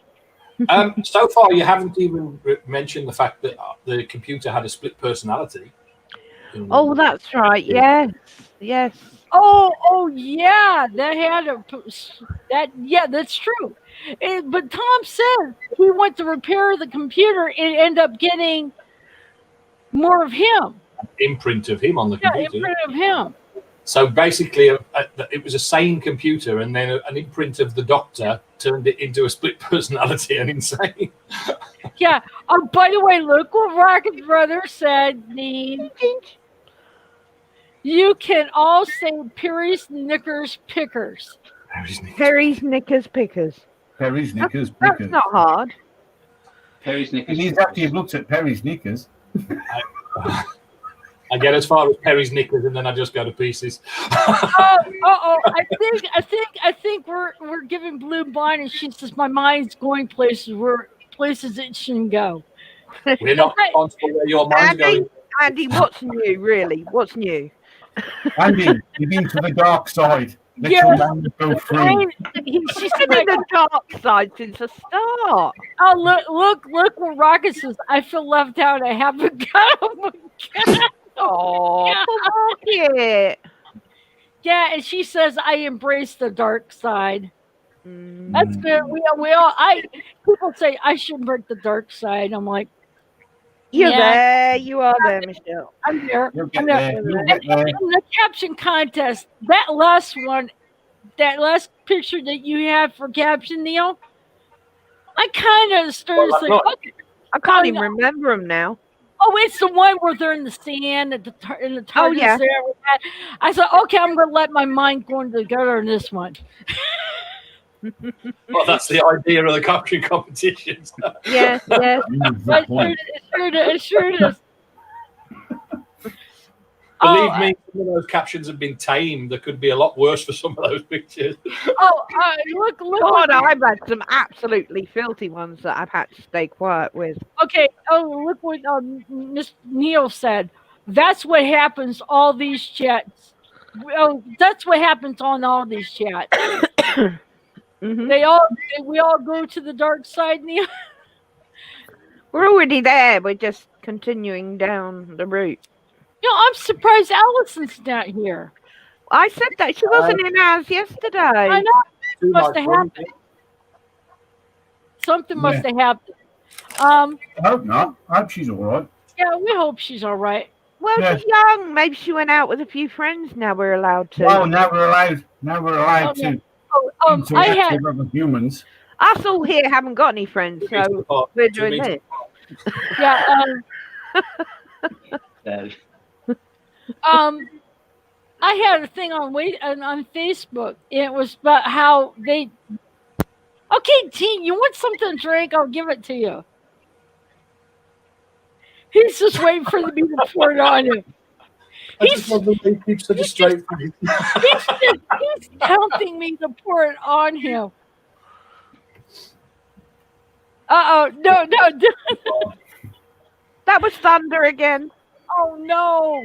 So far, you haven't even mentioned the fact that the computer had a split personality. Oh, that's right. Yes. Yes. Oh yeah, that had that. Yeah, that's true. But Tom said he went to repair the computer and ended up getting more of him. Imprint of him on the computer. Yeah, imprint of him. So basically, it was a sane computer, and then an imprint of the Doctor turned it into a split personality and insane. Yeah. Oh, by the way, look what Rocket Brother said. You can all say Perry's Knickers Pickers. Perry's Knickers Pickers. Perry's Knickers That's Pickers. not hard. Perry's It Knickers. is after you've looked at Perry's Knickers. I get as far as Perry's Knickers, and then I just go to pieces. I think we're giving Blue blind, and she says my mind's going places it shouldn't go. We're not responsible where your mind's going. Andy, what's new, really? What's new? Andy, you've been to the dark side. Let Yeah. your mind go free. She's Been in the dark side since the start. oh look what Rocket says. I feel left out. I haven't got him. Oh, Rocket. Yeah, and she says I embrace the dark side. Mm. That's good. People say I should embrace the dark side. I'm like, You're Yeah. there. You are there, Michelle. I'm there. You'll I'm get there. there. You'll get there. In the caption contest, that last picture that you had for caption, Neil, I kind of started Well, saying, look. okay. I can't even remember them now. Oh, it's the one where they're in the sand in the TARDIS yeah. there. With that. I said, okay, I'm going to let my mind go together in this one. Well, that's the idea of the caption competitions. Yes, yes. It sure is. Believe me, some of those captions have been tamed. There could be a lot worse for some of those pictures. Look. God, I've had some absolutely filthy ones that I've had to stay quiet with. Okay. Oh, look what Miss Neil said. That's what happens. All these chats. Oh, that's what happens on all these chats. Mhm. We all go to the dark side, Neil. We're already there. We're just continuing down the route. You know, I'm surprised Allison's not here. I said that she wasn't in ours yesterday. I know. Too Must much have fun. happened. Something must have happened. I hope not. I hope she's all right. Yeah, we hope she's all right. Well, Yeah. she's young. Maybe she went out with a few friends. Now we're allowed to. Oh, now we're allowed. Now we're allowed Okay. to I interact had with other humans. Us all here haven't got any friends, so we're doing this. I had a thing on Facebook. It was about how they. Okay, Teen, you want something to drink? I'll give it to you. He's just waiting for me to pour it on him. I just love the way he keeps such a straight face. He's counting me to pour it on him. No. That was thunder again. Oh no.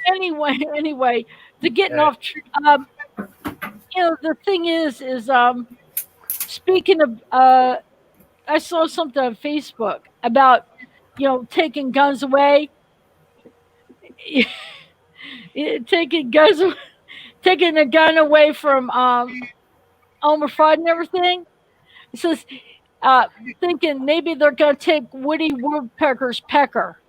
Anyway, to getting off. The thing is, speaking of, I saw something on Facebook about, taking guns away. taking a gun away from Elmer Fudd and everything. It says, thinking maybe they're going to take Woody Woodpecker's pecker.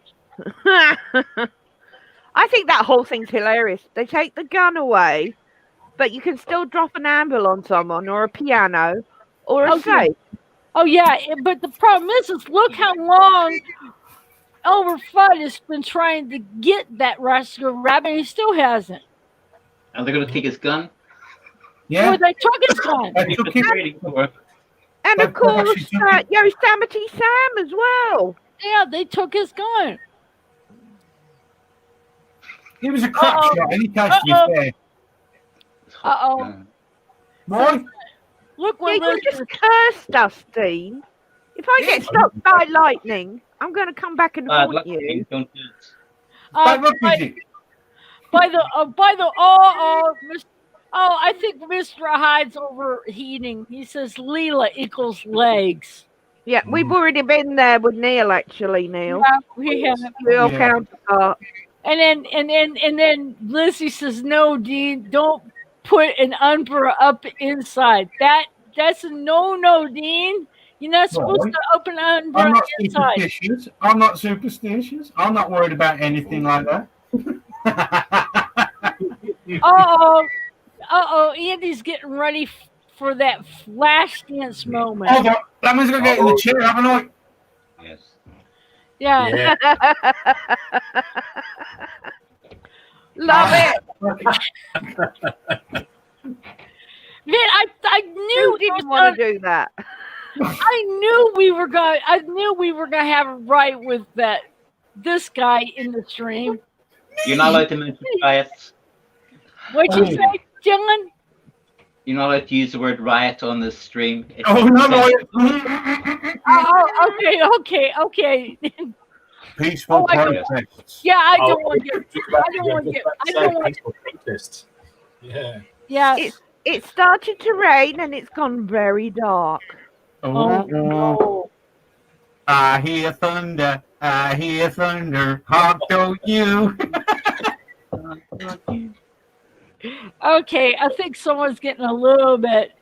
I think that whole thing's hilarious. They take the gun away, but you can still drop an anvil on someone, or a piano, or a Okay. safe. Oh yeah, but the problem is look how long Elmer Fudd has been trying to get that Rascal Rabbit, and he still hasn't. Are they going to take his gun? Yeah. Well, they took his gun. They took it. Waiting for. And of But course, actually took it. Yosemite Sam as well. Yeah, they took his gun. It was a crap Uh-oh. shot. Any case, to be Uh-oh. fair. Uh-oh. Why? Look Yeah, what you Liz just cursed us, Dean. If I get struck by lightning, I'm going to come back and haunt Look, you. don't do it. But what is it? by the I think Mr. Hyde's overheating. He says Leela equals legs. Yeah, we've already been there with Neil, actually, Neil. Yeah, we have. Real Yeah. counterpart. And then Lizzie says, "No, Dean, don't put an umbrella up inside. That's a no, Dean. You're not supposed Right. to open an I'm umbrella not inside." superstitious. I'm not superstitious. I'm not worried about anything like that. Andy's getting ready for that flash dance moment. Hold on. That means I gotta get in the chair, haven't I? Yes. Yeah. Yeah. Love it. Man, I knew Who didn't want to do that? I knew we were gonna have it right with this guy in the stream. You're not allowed to mention riots. What'd you say, John? You're not allowed to use the word riot on this stream. It's Oh, no, no. Oh, okay. Peaceful I know. protests. Yeah, I Oh, don't want to get. Protest. Yeah. Yeah. It started to rain and it's gone very dark. Oh no. I hear thunder. I hear thunder. Hark, don't you? Okay, I think someone's getting a little bit.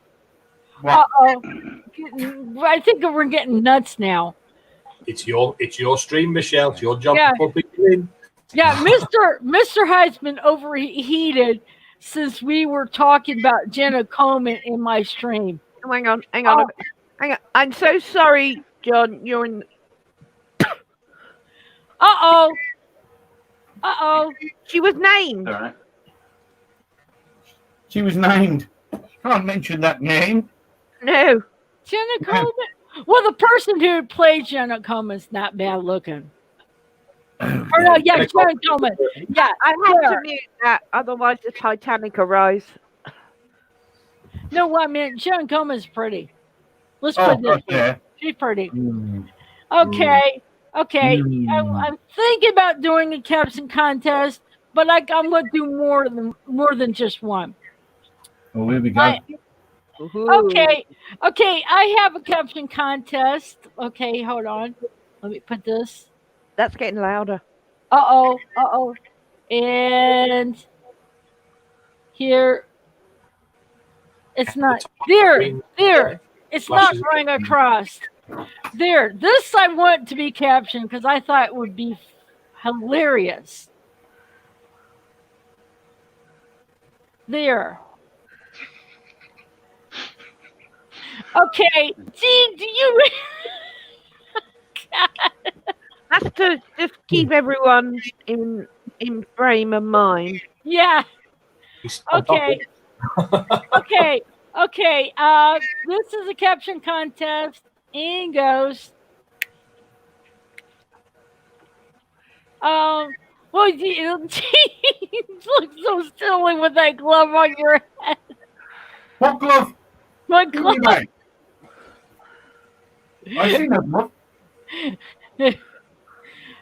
What? I think we're getting nuts now. It's your stream, Michelle. It's your job Yeah. to put people in. Yeah, Mr. Hyde's been overheated since we were talking about Jenna Coleman in my stream. Oh, hang on. I'm so sorry, John. You're in. Uh-oh. She was named. all right. She was named. Can't mention that name. No. Jenna Coleman? Well, the person who played Jenna Coleman's not bad looking. Or no, yeah, Jenna Coleman. Yeah, I had Claire. to mute that, otherwise the Titanic arose. No, I mean, Jenna Coleman's pretty. Let's Oh, put this. yeah. She's pretty. Mm. Okay. Mm. I'm thinking about doing a caption contest, but I'm going to do more than just one. Oh, here we go. Okay, I have a caption contest. Okay, hold on. Let me put this. That's getting louder. Uh-oh. And here, it's not. There. It's not running across. There. This I want to be captioned because I thought it would be hilarious. There. Okay. Gee, do you... That's to just keep everyone in frame of mind. Yeah. Okay. Okay. This is a caption contest. In goes. Well, you look so silly with that glove on your head. What glove? My Give me glove. that. I see that glove.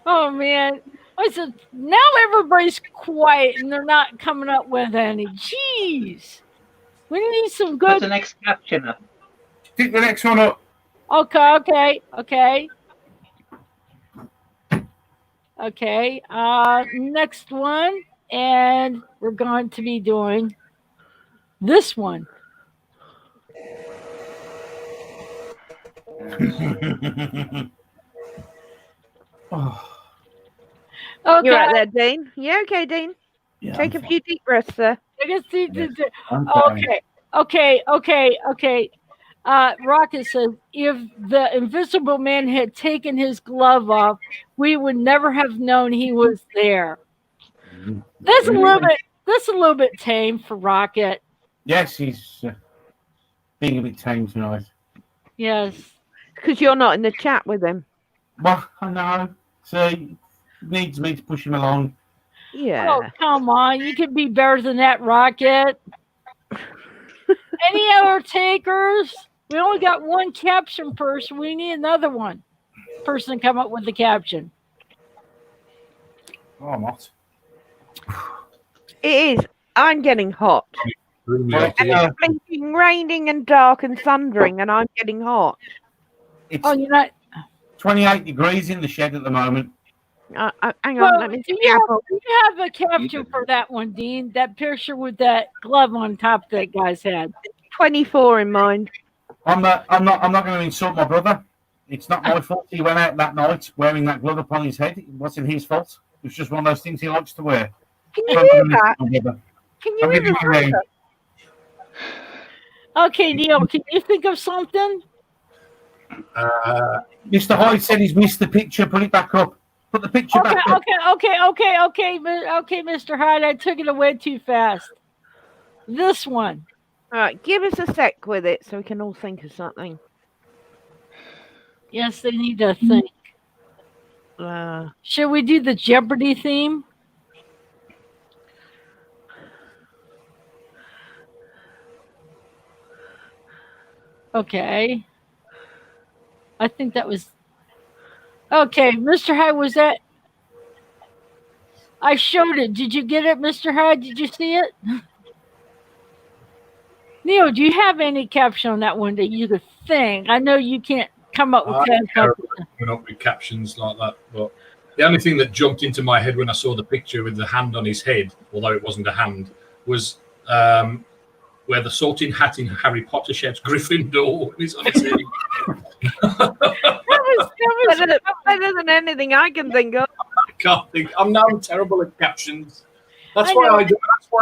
Oh man. I said now everybody's quiet and they're not coming up with any. Jeez. We need some What's good. the next caption up? Pick the next one up. Okay. Next one, and we're going to be doing this one. Oh, Okay. You're right there, Dean. Yeah, okay, Dean. yeah, Take a few deep breaths there. I can see. Yes. I'm fine. Okay. Rocket says, if the Invisible Man had taken his glove off, we would never have known he was there. That's a little bit tame for Rocket. Yes, he's being a bit tame tonight. Yes. Because you're not in the chat with him. Well, I know. So he needs me to push him along. Yeah. Oh, come on. You could be better than that, Rocket. Any other takers? We only got one caption person. We need another one person to come up with the caption. Oh, I'm not. It is. I'm getting hot. Well, It's blinking, raining and dark and thundering, and I'm getting hot. it's Oh, you're not. 28 degrees in the shed at the moment. Hang on, Well, let me do see. you have a caption for that one, Dean? That picture with that glove on top that guy's head. 24 in mind. I'm not going to insult my brother. It's not my fault he went out that night wearing that glove upon his head. It wasn't his fault. It's just one of those things he likes to wear. Can you hear that? Can you I'm hear giving you that? Okay, Neil, can you think of something? Mr. Hyde said he's missed the picture. Put it back up. Put the picture back up. Okay, Mr. Hyde, I took it away too fast. This one. All right, give us a sec with it so we can all think of something. Yes, they need to think. Should we do the Jeopardy theme? Okay. I think that was... Okay, Mr. Hyde, was that... I showed it. Did you get it, Mr. Hyde? Did you see it? Neil, do you have any caption on that one that you could think? I know you can't come up with coming up with captions like that, but the only thing that jumped into my head when I saw the picture with the hand on his head, although it wasn't a hand, was where the Sorting Hat in Harry Potter shouts Gryffindor when he's on his head. That was better than anything I can think of. I can't think. I'm now terrible at captions. That's why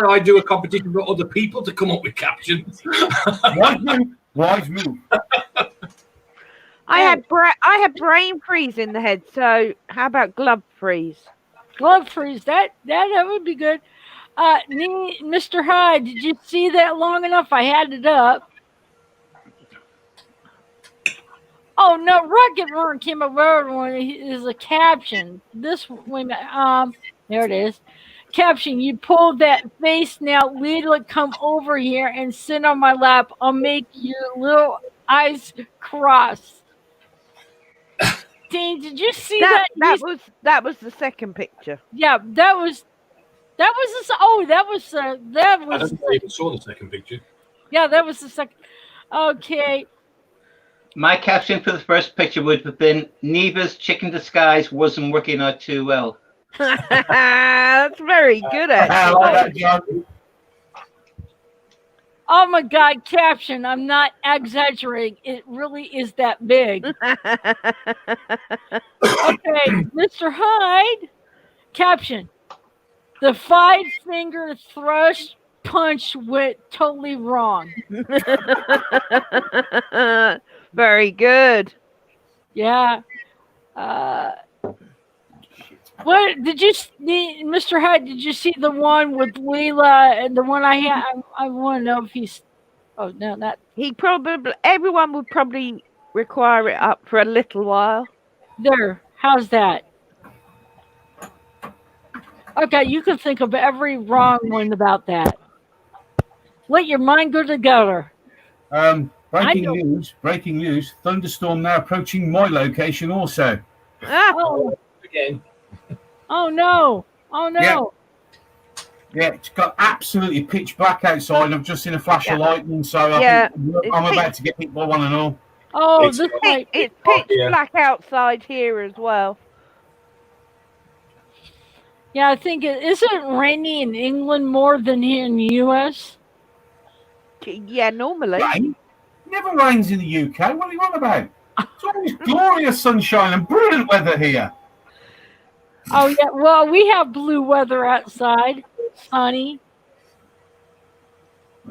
I do a competition for other people to come up with captions. Wise move. I had brain freeze in the head, so how about glove freeze? Glove freeze. That would be good. Mr. Hyde, did you see that long enough? I had it up. Oh no, Rocket Run came over one is a caption. This wait a minute. There it is. Caption, you pulled that face now, Lila, come over here and sit on my lap. I'll make your little eyes cross. Dean, did you see that? That was the second picture. Yeah, that was I don't even saw the second picture. Yeah, that was the second. Okay. My caption for the first picture would have been Neva's chicken disguise wasn't working out too well. That's very good, actually. Oh my God, caption. I'm not exaggerating. It really is that big. Okay, Mr. Hyde, caption. The 5-finger thrust punch went totally wrong. Very good. Yeah. What did you, Mr. Hyde? Did you see the one with Leela and the one I had? I want to know if he's. Oh no, that he probably. Everyone would probably require it up for a little while. There. How's that? Okay, you can think of every wrong one about that. Let your mind go to the gutter. Breaking news. Thunderstorm now approaching my location also. Oh. Again. Oh no. Yeah, it's got absolutely pitch black outside. I've just seen a flash of lightning, so I think I'm about to get hit by one and all. Oh, it's pitch black outside here as well. Yeah, I think isn't raining in England more than here in the US? Yeah, normally. Rain? Never rains in the UK. What are you on about? It's always glorious sunshine and brilliant weather here. Oh yeah, well we have blue weather outside, sunny.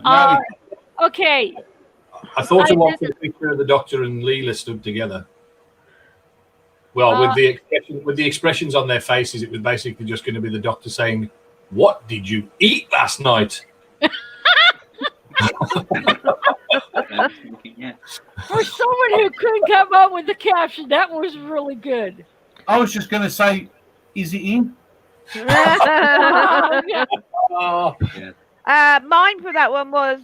Uh, okay. I thought I I watched did- the picture of the Doctor and Leela stood together. Well, with the expressions on their faces, it was basically just going to be the Doctor saying, "What did you eat last night?" Yeah. For someone who couldn't come up with the caption, that was really good. I was just going to say, is it in? Yeah. Oh, Mine for that one was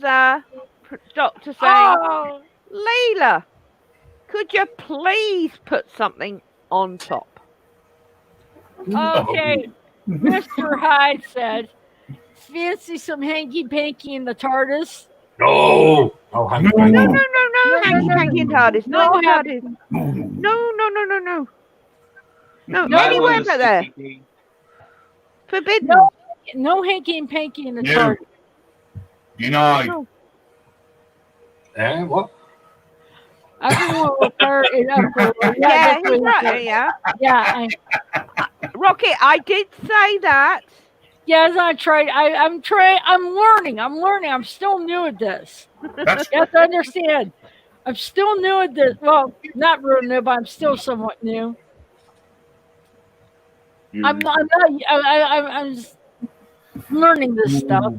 Doctor saying, Oh, Leela, could you please put something on top? okay. Mr. Hyde said, fancy some hanky-panky in the TARDIS? no! Oh, hang on. No, No, hanky panky and TARDIS. No, No, TARDIS. No. No, No, anywhere was but there. CCTV. Forbidden. No hanky-panky in the No. TARDIS. Denied. No. What? Everyone will fire it up. Yeah, that's he's what he right. said. Yeah. Yeah, Rocket, I did say that. yes, I tried. I'm trying. I'm learning. I'm still new at this. That's You have to understand. I'm still new at this. Well, not real new, but I'm still somewhat new. I'm not. I'm just learning this stuff.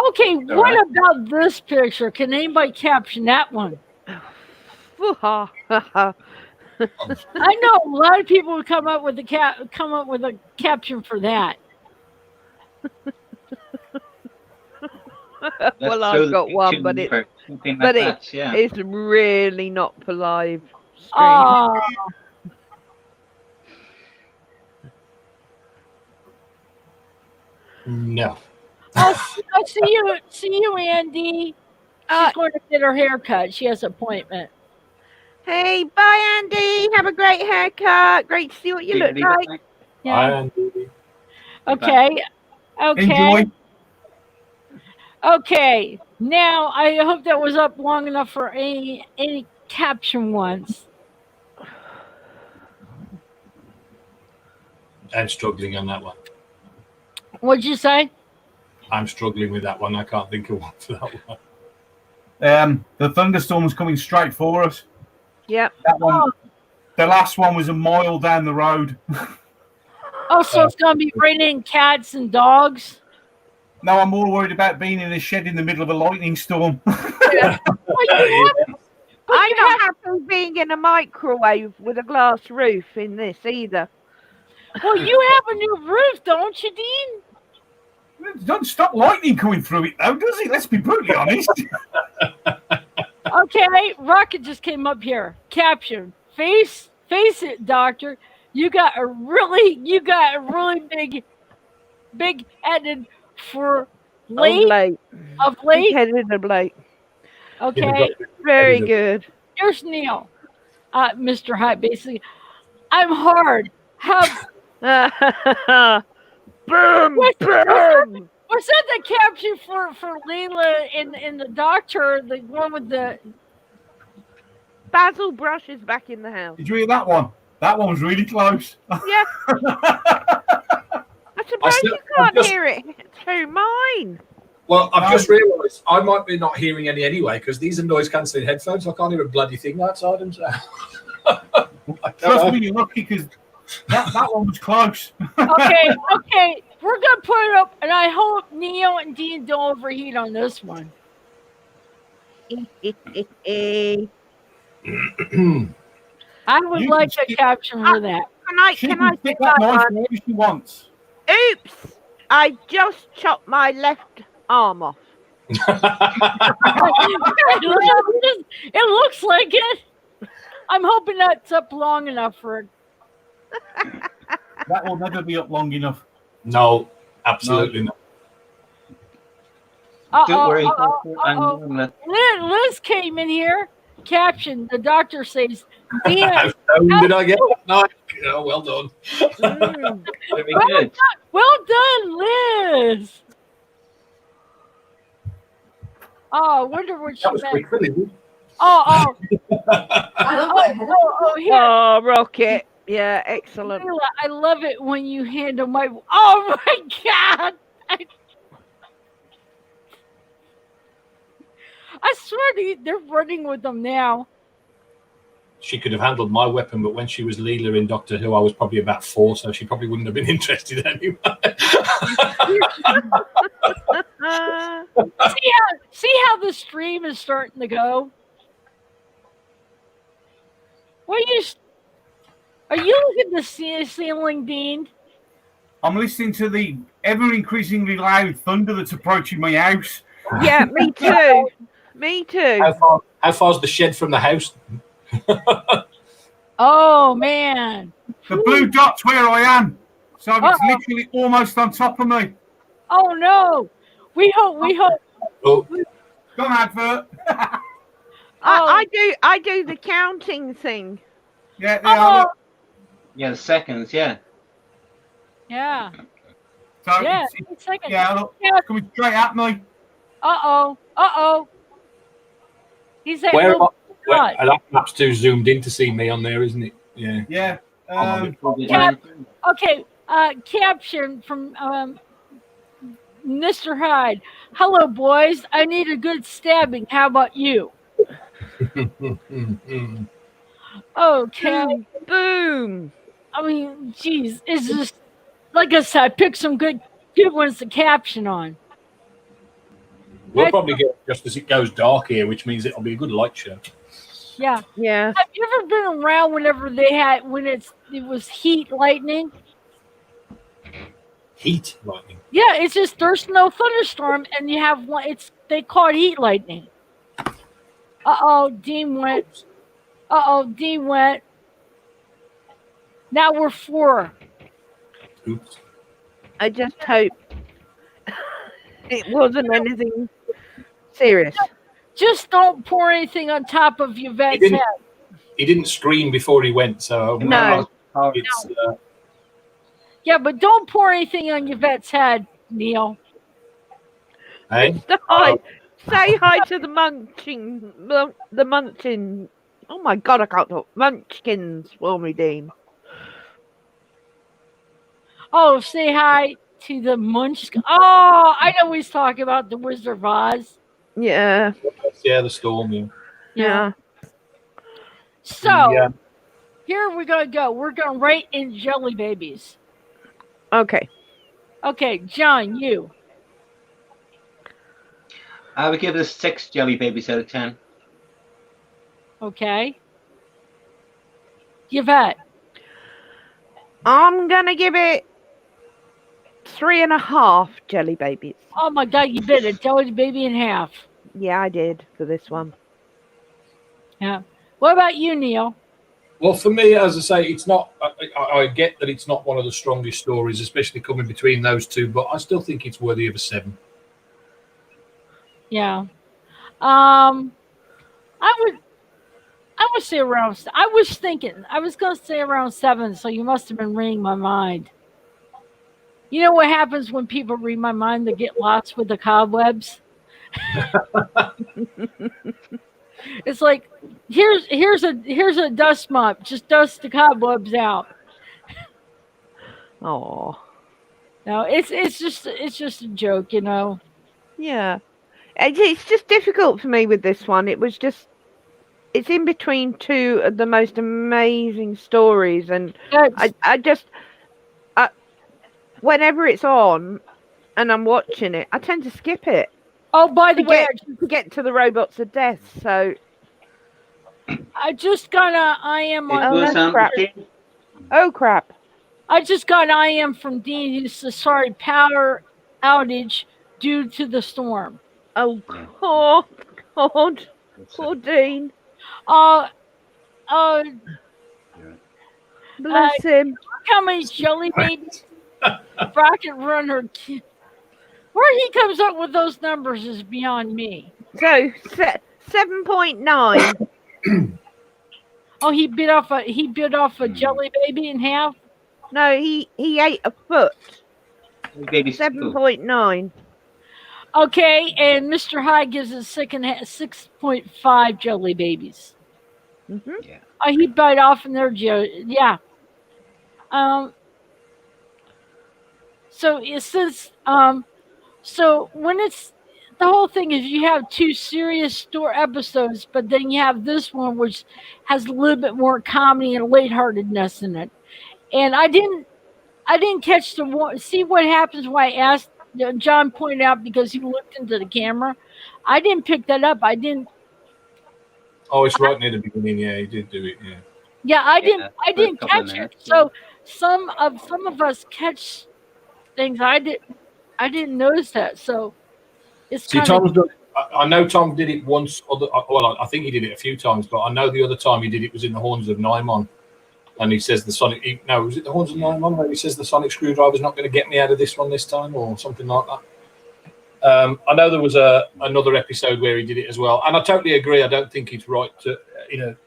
Okay, what right. about this picture? Can anybody caption that one? Woo-ha. I know a lot of people would come up with a caption for that. Let's Well, show I've the got one, picture but it, for something but like that, yeah. it's really not for live stream. Oh, No. I'll see you, Andy. She's going to get her hair cut. She has an appointment. Hey, bye, Andy. Have a great haircut. Great to see what you look like. Yeah. I Okay. Okay. enjoy. Okay. Now I hope that was up long enough for any caption ones. I'm struggling on that one. What'd you say? I'm struggling with that one. I can't think of one for that one. The thunderstorm's coming straight for us. Yep. That one, the last one was a mile down the road. Oh, so it's gonna be raining cats and dogs. Now I'm more worried about being in a shed in the middle of a lightning storm. Well, I'm not happy being in a microwave with a glass roof in this either. well, you have a new roof, don't you, Dean? Don't stop lightning coming through it, though, does it? Let's be brutally honest. Okay, Rocket just came up here. Caption: Face it, Doctor. You got a really big headed for late of late. Headed a Blake. Okay, Very good. here's Neil, Mr. Hyde. Basically, I'm hard. Have Boom! What's Boom! that the caption for Leela in the Doctor, the one with the Basil Brush is back in the house. Did you hear that one? That one was really close. Yeah. I'm surprised you can't hear it through mine. Well, I've just realised I might be not hearing any anyway because these are noise cancelling headphones. So I can't hear a bloody thing outside them. So. Trust me, you're lucky because that one was close. Okay, we're gonna put it up, and I hope Neo and Dean don't overheat on this one. I would You like can a skip- caption for that. She Can can I stick say that that knife one? wherever she wants. Oops! I just chopped my left arm off. It looks like it. I'm hoping that's up long enough for it. That will never be up long enough. No, absolutely not. Don't worry. Liz came in here. Caption: The Doctor says, "Dean, How did I get that knife? Oh, well done. Very good. well done, Liz." Oh, I wonder what she That was meant. quick, really. Oh, here. Oh, Rocket. Yeah, excellent. I love it when you handle my. Oh my God! I swear they're running with them now. She could have handled my weapon, but when she was Leela in Doctor Who, I was probably about 4, so she probably wouldn't have been interested anyway. See how the stream is starting to go? Are you looking at the ceiling, Dean? I'm listening to the ever increasingly loud thunder that's approaching my house. Yeah, me too. Me too. How far's the shed from the house? Oh man. The blue dot's where I am. So it's literally almost on top of me. Oh no. We hope. Oh, Go on, advert. I do the counting thing. Yeah, they are. Yeah, the seconds, yeah. Yeah. So Yeah. it's, Second. yeah, look, it's coming straight at me. Uh-oh. He's at where no God. that map's too zoomed in to see me on there, isn't it? Yeah. Yeah. Okay, caption from Mr. Hyde. Hello, boys. I need a good stabbing. How about you? Okay. Boom. I mean, geez, it's just like I said. Pick some good ones to caption on. We'll probably get just as it goes dark here, which means it'll be a good light show. Yeah. Yeah. Have you ever been around whenever when it was heat lightning? Heat lightning. Yeah, it's just there's no thunderstorm, and you have one. They call it heat lightning. Dean went. Dean went. Now we're 4. Oops. I just hope it wasn't anything serious. Just don't pour anything on top of Yvette's head. He didn't scream before he went, so No. It's, Yeah, but don't pour anything on Yvette's head, Neil. hey? Say hi to the munchkin. Oh my God, I can't talk. Munchkins for me, Dean. Oh, say hi to the Munchkin. Oh, I know he's talking about the Wizard of Oz. Yeah. Yeah, the storm. Yeah. So, here we're going to go. We're going to rate in jelly babies. Okay. Okay, John, you. I would give this 6 jelly babies out of 10. Okay. Yvette. I'm going to give it 3.5 jelly babies. Oh my God, you bit a jelly baby in half. Yeah, I did for this one. Yeah. What about you, Neil? Well, for me, as I say, it's not. I get that it's not one of the strongest stories, especially coming between those two, but I still think it's worthy of a 7. Yeah. I would say around. I was going to say around 7, so you must have been reading my mind. You know what happens when people read my mind? They get lost with the cobwebs. It's like here's a dust mop. Just dust the cobwebs out. Oh. No, it's just a joke, you know. Yeah. It's just difficult for me with this one. It's in between 2 of the most amazing stories, and I just whenever it's on and I'm watching it, I tend to skip it. Oh, by the way, to get to the robots of death. So I just got I am on. crap. Oh crap! I just got IM from Dean. He says sorry, power outage due to the storm. Oh God, poor Dean. Bless him. How many jelly babies? Rocket Runner. Where he comes up with those numbers is beyond me. So 7.9. Oh, he bit off a jelly baby in half. No, he ate a foot. 7.9. Okay, and Mr. High gives it 6.5 jelly babies. Mm-hmm. Yeah. Oh, he bite off in their yeah. So it says so when it's the whole thing is you have two serious store episodes, but then you have this one which has a little bit more comedy and lightheartedness in it. And I didn't catch the one. See what happens when I asked. John pointed out because he looked into the camera. I didn't pick that up. I didn't. Oh, it's right near the beginning. Yeah, he did do it. Yeah. Yeah, I didn't. Yeah, I for a didn't couple of catch it. minutes, So some of us catch things. I didn't notice that. So it's See, kind Tom's of. done. I know Tom did it once. Well, I think he did it a few times, but I know the other time he did it was in the Horns of Nymon, and he says the Sonic. No, was it the Horns of Nymon where he says the Sonic Screwdriver's not going to get me out of this one this time, or something like that. I know there was another episode where he did it as well, and I totally agree. I don't think it's right to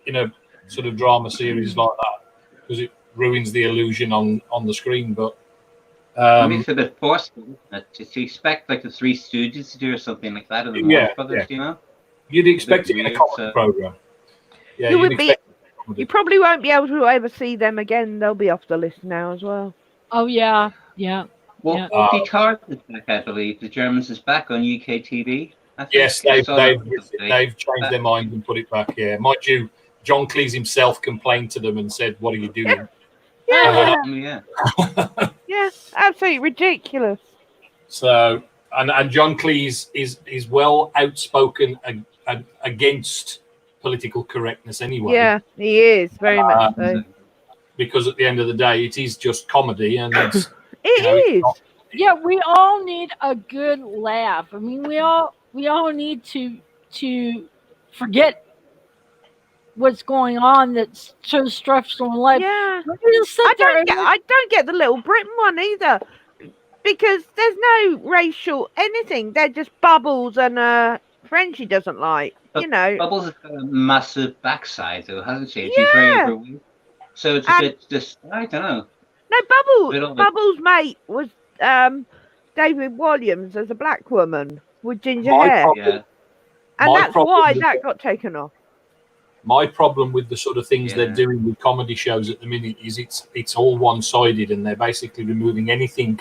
in a sort of drama series like that because it ruins the illusion on the screen. But it's a bit forceful to expect like the Three Stooges to do or something like that, or the Yeah, Marx Brothers, yeah. you know. you'd expect it in a weird, comedy so- program. Yeah, You you'd would be. expect comedy. You probably won't be able to ever see them again. They'll be off the list now as well. Oh yeah, yeah. Well, Yeah. Wolfie Tart is back, I believe. The Germans is back on UK TV. I think. Yes, I they've saw that today. changed their mind and put it back. Yeah, mind you, John Cleese himself complained to them and said, "What are you doing?" Yeah, Yeah. yeah, absolutely ridiculous. So, and John Cleese is well outspoken against political correctness anyway. Yeah, he is very much so. Because at the end of the day, it is just comedy, and it's It it's is. not- Yeah, we all need a good laugh. I mean, we all need to forget what's going on that's so stressful in life. Yeah, We just sit there and I don't get the Little Britain one either, because there's no racial anything. They're just Bubbles and Frenchie doesn't like. But You know, Bubbles has got a massive backside, though, hasn't she? She's Yeah. very overweight. So it's a And- bit just, I don't know. no Bit of a- Bubbles' mate was David Williams as a black woman with ginger My hair, problem- Yeah. and my that's problem why with that it- got taken off. My problem with the sort of things Yeah. they're doing with comedy shows at the minute is it's all one-sided, and they're basically removing anything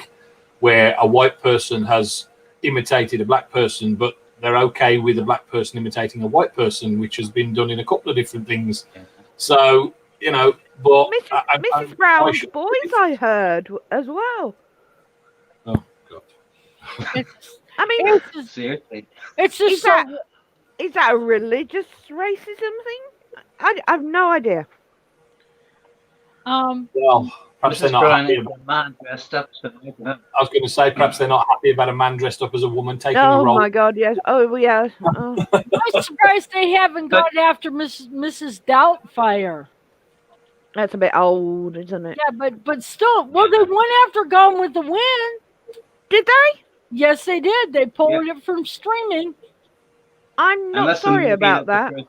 where a white person has imitated a black person, but they're okay with a black person imitating a white person, which has been done in a couple of different things. Yeah. So, but Mrs. Brown's should- Boys, I heard as well. Oh God. it's, I mean, it's just, Seriously. it's just Is that a religious racism thing? I have no idea. Well, perhaps they're Mrs. not Brown happy. is a man dressed up, so I don't know. I was going to say perhaps they're not happy about a man dressed up as a woman taking a Oh role. my God, yes. Oh yeah. Oh. I'm surprised they haven't gone after Mrs. Doubtfire. That's a bit old, isn't it? Yeah, but still, well, they went after Gone with the Wind. Did they? Yes, they did. They pulled it from streaming. I'm not Unless the sorry movie about the that. first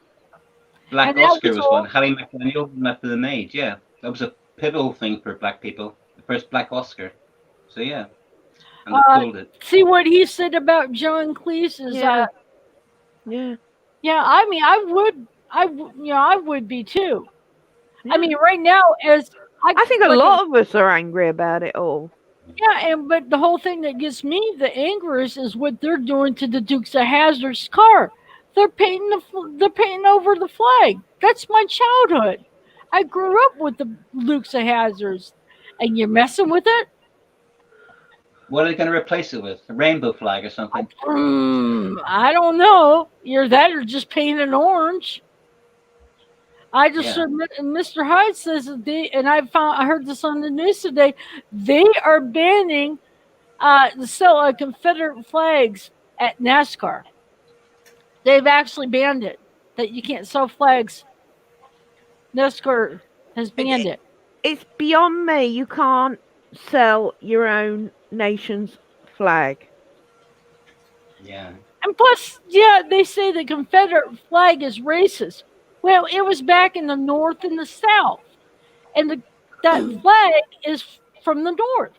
Black And that Oscar was was all- one. Harry McDaniel won that for the Maid. Yeah, that was a pivotal thing for black people. The first Black Oscar. So yeah, and they pulled it. See what he said about John Cleese is, Yeah. Yeah. I mean, I would be too. I mean, right now, as I think a lot of us are angry about it all. Yeah, but the whole thing that gets me the angriest is what they're doing to the Dukes of Hazzard's car. They're painting over the flag. That's my childhood. I grew up with the Dukes of Hazzards, and you're messing with it. What are they going to replace it with? A rainbow flag or something? I don't know. Either that or just paint it orange. I just heard Mr. Hyde says that I heard this on the news today. They are banning the sale of Confederate flags at NASCAR. They've actually banned it. That you can't sell flags. NASCAR has banned it. It's beyond me. You can't sell your own nation's flag. Yeah. And plus, they say the Confederate flag is racist. Well, it was back in the North and the South. And that flag is from the North.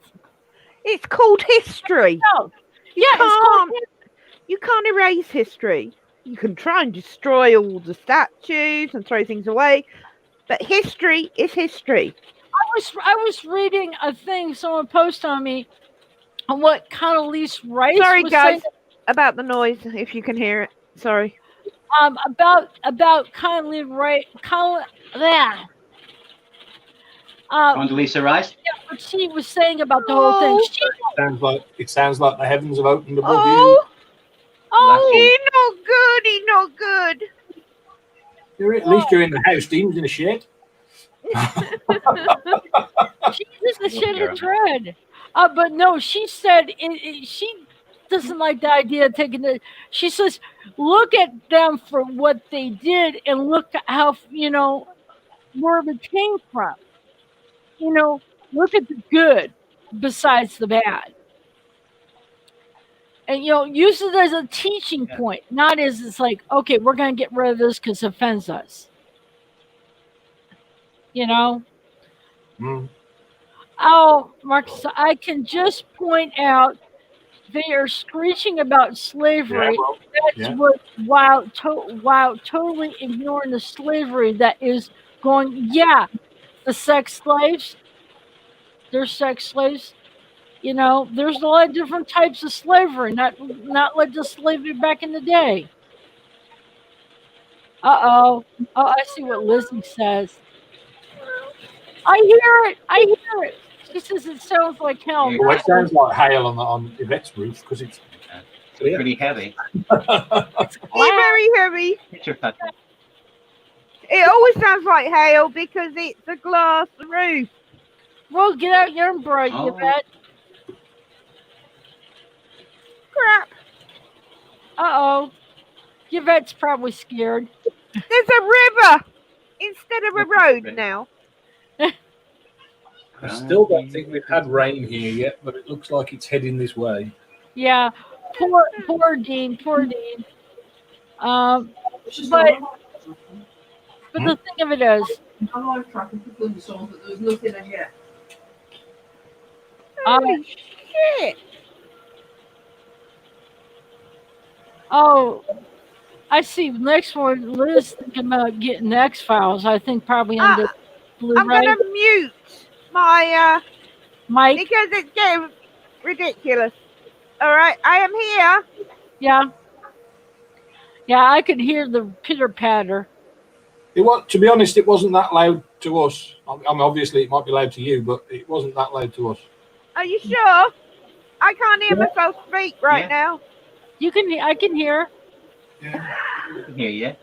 It's called history. South. Yeah, it's called You can't erase history. You can try and destroy all the statues and throw things away, but history is history. I was reading a thing someone posted on me on what Condoleezza Rice Sorry, was guys. about the noise, if you can hear it. Sorry. About kindly right, yeah. Condoleezza Rice. Yeah, what she was saying about the whole thing. It sounds like the heavens have opened above Oh, Bless you. he's not good. He's not good. you. At least you're in the house. Dean's in a shed. She used the shit of dread. But no, she said she doesn't like the idea of taking the. She says, look at them for what they did and look at how, where it came from. Look at the good besides the bad. And, use it as a teaching point, not as it's like, okay, we're going to get rid of this because it offends us. Mm. Oh, Marcus, I can just point out they are screeching about slavery. Yeah, That's what, while totally ignoring the slavery that is going, the sex slaves, they're sex slaves. There's a lot of different types of slavery, not like the slavery back in the day. Oh, I see what Lizzie says. I hear it. She says it sounds like hell. Well, it sounds like hail on Yvette's roof because it's pretty heavy. It's very heavy. Picture pattern. It always sounds like hail because it's a glass roof. Well, get out your umbrella, Yvette. Crap. Uh-oh. Yvette's probably scared. There's a river instead of a road now. I still don't think we've had rain here yet, but it looks like it's heading this way. Yeah. Poor Dean. But the thing of it is, I'm live tracking for thunderstorms, but there was nothing as yet. Holy shit. Oh, I see. Next one, Liz thinking about getting X-Files. I think probably on the Blu-ray. I'm going to mute my Mike. because it's getting ridiculous. All right, I am here. Yeah, I could hear the pitter patter. To be honest, it wasn't that loud to us. I mean, obviously, it might be loud to you, but it wasn't that loud to us. Are you sure? I can't hear myself speak right now. You can. I can hear. Yeah. I can hear you.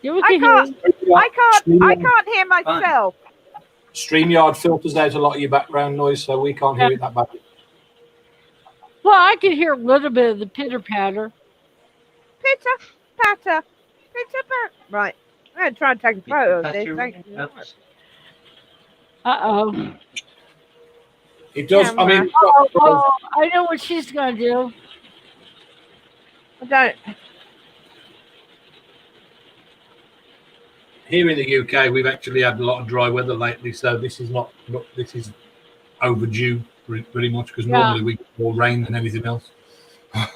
Yeah, we can hear. I can't hear myself. StreamYard filters out a lot of your background noise, so we can't hear it that bad. Well, I can hear a little bit of the pitter patter. Pitter patter. Pitter patter. Right. I'm going to try and take a photo of this. Thank you. Uh-oh. It does. I mean, I know what she's going to do. I don't. here in the UK, we've actually had a lot of dry weather lately, so this is not this is overdue pretty much, because normally we get more rain than anything else. Yeah.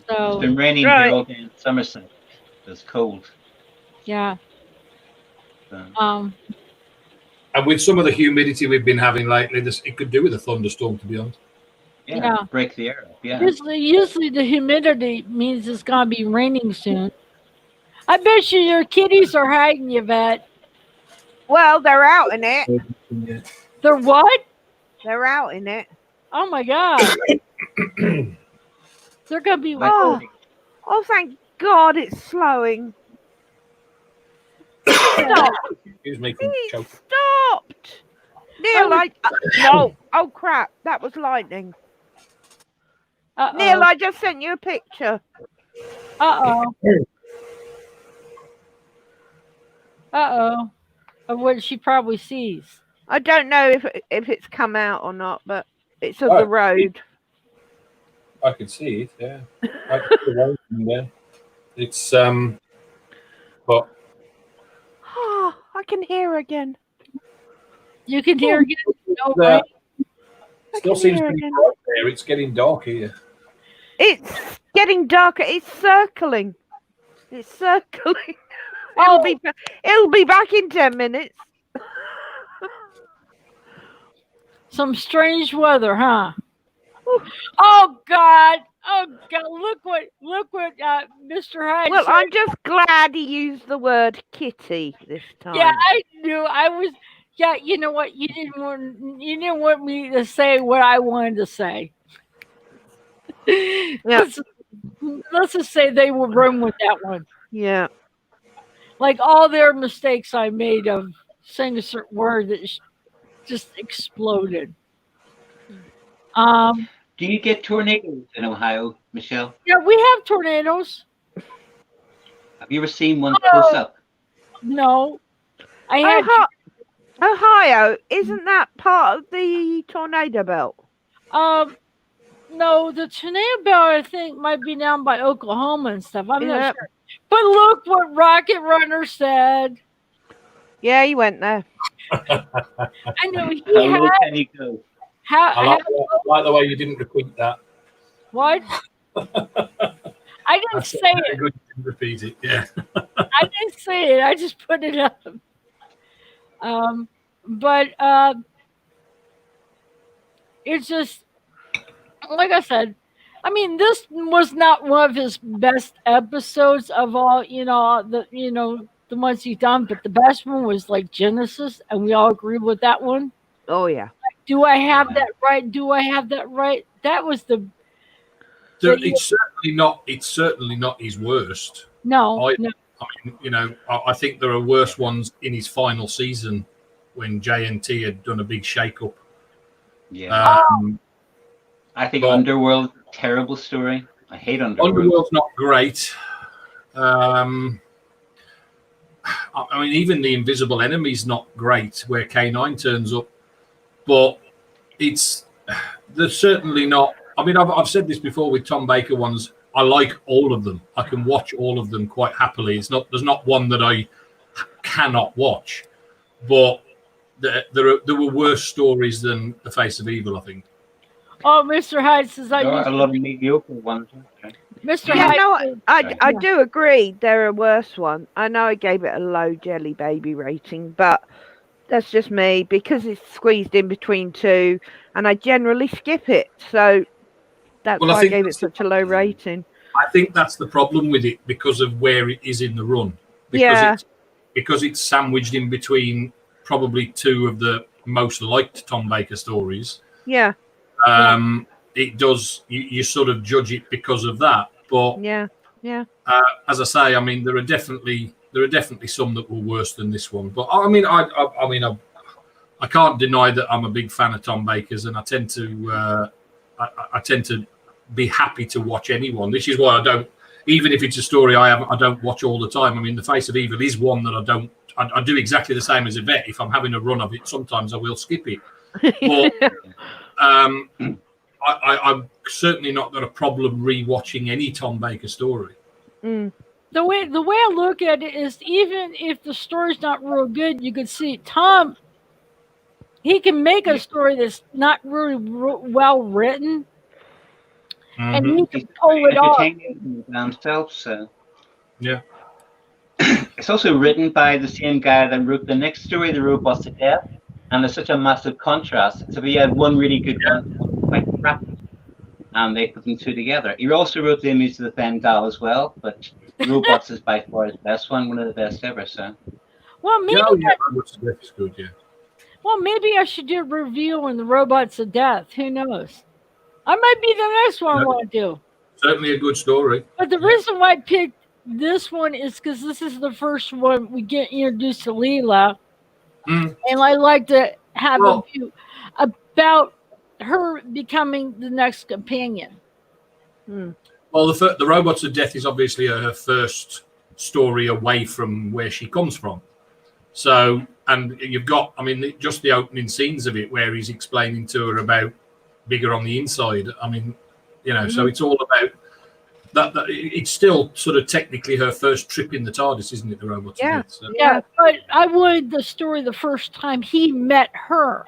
So, It's been raining here all day in Somerset. It's cold. Yeah. So. And with some of the humidity we've been having lately, it could do with a thunderstorm, to be honest. Yeah. Break the air up. Yeah. Usually the humidity means it's gonna be raining soon. I bet you your kitties are hiding, Yvette. Well, they're out in it. Yeah. They're what? They're out in it. Oh my god. They're gonna be. Oh, thank God it's slowing. Stop. Excuse me from choking. Stopped. Neil, no. Oh crap, that was lightning. Uh-oh. Neil, I just sent you a picture. Uh-oh. Uh-oh. Of what she probably sees. I don't know if it's come out or not, but it's of the road. I can see it, yeah. I can see the road from there. It's but I can hear again. You can hear again? No way. I Still can seems hear to be again. dark there. It's getting dark here. It's getting darker. It's circling. It's circling. It'll be back in 10 minutes. Some strange weather, huh? Oh God! Oh God! Look what Mr. Hyde Well, said. I'm just glad he used the word kitty this time. Yeah, I knew. I was. Yeah, you know what? You didn't want me to say what I wanted to say. Yeah. Let's just say they will run with that one. Yeah. Like all their mistakes I made of saying a certain word that just exploded. Do you get tornadoes in Ohio, Michelle? Yeah, we have tornadoes. Have you ever seen one close up? No, I had. Ohio, isn't that part of the tornado belt? No, the tornado belt I think might be down by Oklahoma and stuff. I'm not Yep. sure. But look what Rocket Runner said. Yeah, he went there. I know he How low had. can you go? I like the way you didn't repeat that. What? I didn't say Very it. good you didn't repeat it. Yeah. I didn't say it. I just put it up. But it's just like I said. I mean, this was not one of his best episodes of all. The ones he's done. But the best one was like Genesis, and we all agree with that one. Oh yeah. Do I have that right? Do I have that right? That was the. It's certainly not his worst. No. I mean, I think there are worse ones in his final season when JNT had done a big shake-up. Yeah. I think Underworld, terrible story. I hate Underworld. Underworld's not great. I mean, even the Invisible Enemy's not great, where K9 turns up. But they're certainly not. I mean, I've said this before with Tom Baker ones. I like all of them. I can watch all of them quite happily. There's not one that I cannot watch. But there were worse stories than The Face of Evil, I think. Oh, Mr. Hyde says There are a lot of mediocre ones. Mr. Yeah, Hyde. no, I do agree. There are worse ones. I know I gave it a low jelly baby rating, but that's just me because it's squeezed in between two, and I generally skip it. So that's why I gave it such a low rating. I think that's the problem with it because of where it is in the run. Because it's sandwiched in between probably two of the most liked Tom Baker stories. Yeah. It does. You sort of judge it because of that. But yeah. As I say, I mean, there are definitely some that were worse than this one. But I mean, I can't deny that I'm a big fan of Tom Baker's, and I tend to be happy to watch anyone. This is why I don't, even if it's a story I don't watch all the time. I mean, The Face of Evil is one that I don't. I do exactly the same as Yvette. If I'm having a run of it, sometimes I will skip it. But I've certainly not got a problem rewatching any Tom Baker story. Mm. The way I look at it is, even if the story's not real good, you can see Tom. He can make a story that's not really well written, and he can pull it off. Himself, so. Yeah. It's also written by the same guy that wrote the next story, The Robots to Death, and there's such a massive contrast. So we had one really good one, quite crap, and they put them two together. He also wrote The Image of the Fendal as well, but Robots is by far his best one of the best ever. So. Well, maybe Robots to Death is good. Yeah. Well, maybe I should do a review on The Robots of Death. Who knows? I might be the next one I want to do. Certainly a good story. But the reason why I picked this one is because this is the first one we get introduced to Leela. And I like to have a view about her becoming the next companion. Well, the Robots of Death is obviously her first story away from where she comes from. So, and you've got, I mean, just the opening scenes of it where he's explaining to her about bigger on the inside. I mean, so it's all about that. It's still sort of technically her first trip in the TARDIS, isn't it? The Robots of Death. So. Yeah, but I wanted the story the first time he met her,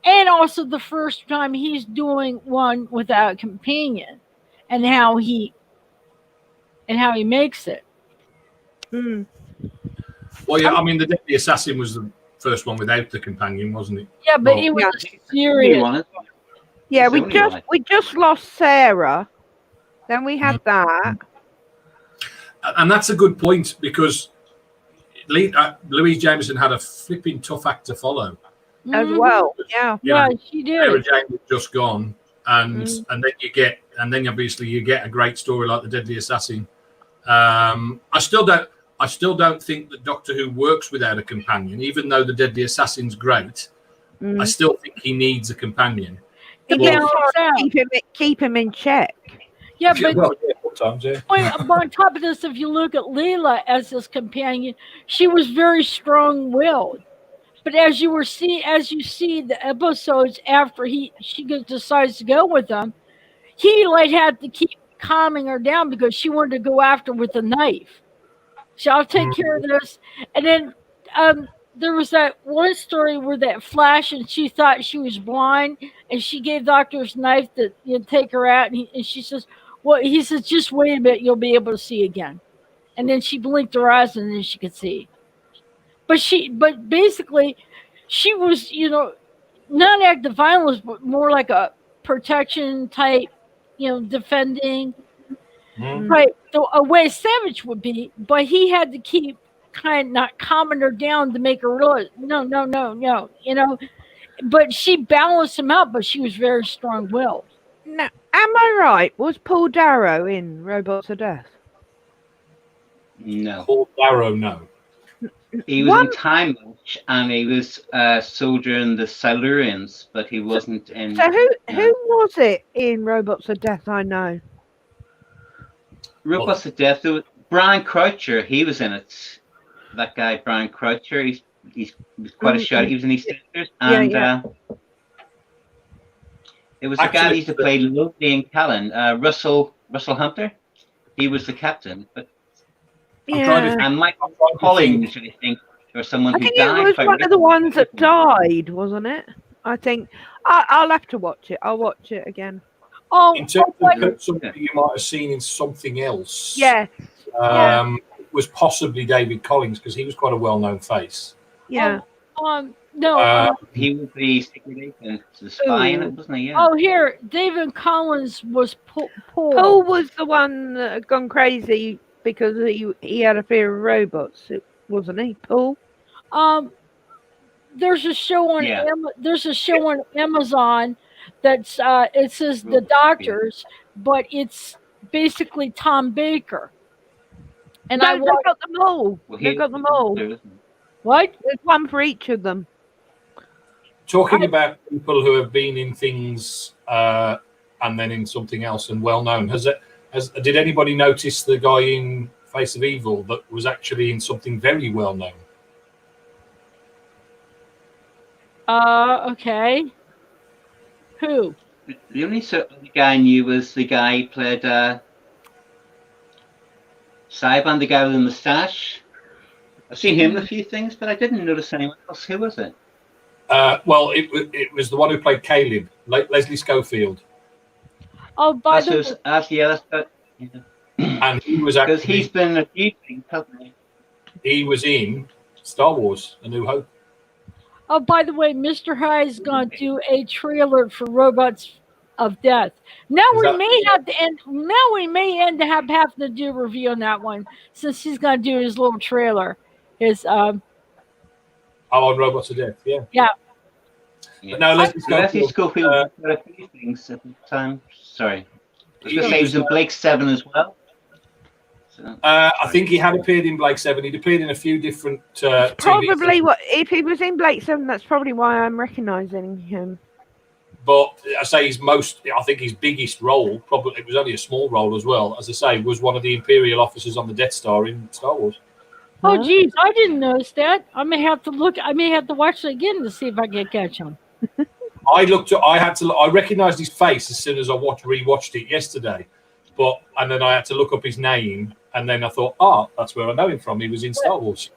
and also the first time he's doing one without a companion, and how he makes it. Well, yeah, I mean, the Deadly Assassin was the first one without the companion, wasn't it? Yeah, but it was serious. Yeah, we just lost Sarah, Then we had that. And that's a good point because Louise Jameson had a flipping tough act to follow. As well. Yeah. Yeah, she did. Sarah Jane was just gone, and then obviously you get a great story like The Deadly Assassin. I still don't think that Doctor Who works without a companion, even though The Deadly Assassin's great. I still think he needs a companion. Keep him in check. Yeah, but sometimes, yeah. on top of this, if you look at Leela as his companion, she was very strong-willed. But as you see the episodes after she decides to go with him, he had to keep calming her down because she wanted to go after with a knife. So I'll take care of this. And then there was that one story where that flash and she thought she was blind and she gave Doctor's knife to take her out. And she says, well, he says, just wait a bit, you'll be able to see again. And then she blinked her eyes and then she could see. But basically, she was, not active violence, but more like a protection type, defending. Right, so a way Savage would be, but he had to keep kind of not calming her down to make her realize, no, But she balanced him out, but she was very strong-willed. Now, am I right? Was Paul Darrow in Robots of Death? No. Paul Darrow, no. He was in Time Watch, and he was a soldier in the Silurians, but he wasn't in. So who was it in Robots of Death? I know. Robots of Death. There was Brian Croucher. He was in it. That guy, Brian Croucher. He's quite a shot. He was in EastEnders, and it was the guy that used to play Loki and Callan, Russell Hunter. He was the captain, but. And Michael Collins, I think, or someone who died. It was one of the ones that died, wasn't it? I think I'll have to watch it. I'll watch it again. Oh, in terms of something you might have seen in something else. Yes. Was possibly David Collins because he was quite a well-known face. Yeah. No. He was the secret agent, the spy in it, wasn't he? Yeah. Oh, here, David Collins was Paul. Paul was the one that had gone crazy because he had a fear of robots, wasn't he, Paul? There's a show on Amazon that's it says The Doctors, but it's basically Tom Baker. And they've got them all. They've got them all. What? There's one for each of them. Talking about people who have been in things and then in something else and well known, did anybody notice the guy in Face of Evil that was actually in something very well known? Okay. Who? The only guy I knew was the guy who played Cyban, the guy with the moustache. I've seen him in a few things, but I didn't notice anyone else. Who was it? Well, it was the one who played Caleb, Leslie Schofield. Oh, by the way. And he was actually... Because he's been a few things, hasn't he? He was in Star Wars, A New Hope. Oh, by the way, Mr. High's going to do a trailer for Robots of Death. Now we may have to have to do a review on that one since he's going to do his little trailer. On Robots of Death, yeah. Yeah. But no, Leslie Schofield did a few things at the time. Sorry. I was going to say he was in Blake 7 as well. So, I think he had appeared in Blake 7. He'd appeared in a few different probably if he was in Blake 7, that's probably why I'm recognising him. But I say I think his biggest role, probably it was only a small role as well, as I say, was one of the Imperial officers on the Death Star in Star Wars. Oh, geez, I didn't notice that. I may have to watch it again to see if I can catch him. I recognised his face as soon as I rewatched it yesterday, and then I had to look up his name, and then I thought, that's where I know him from. He was in Star Wars.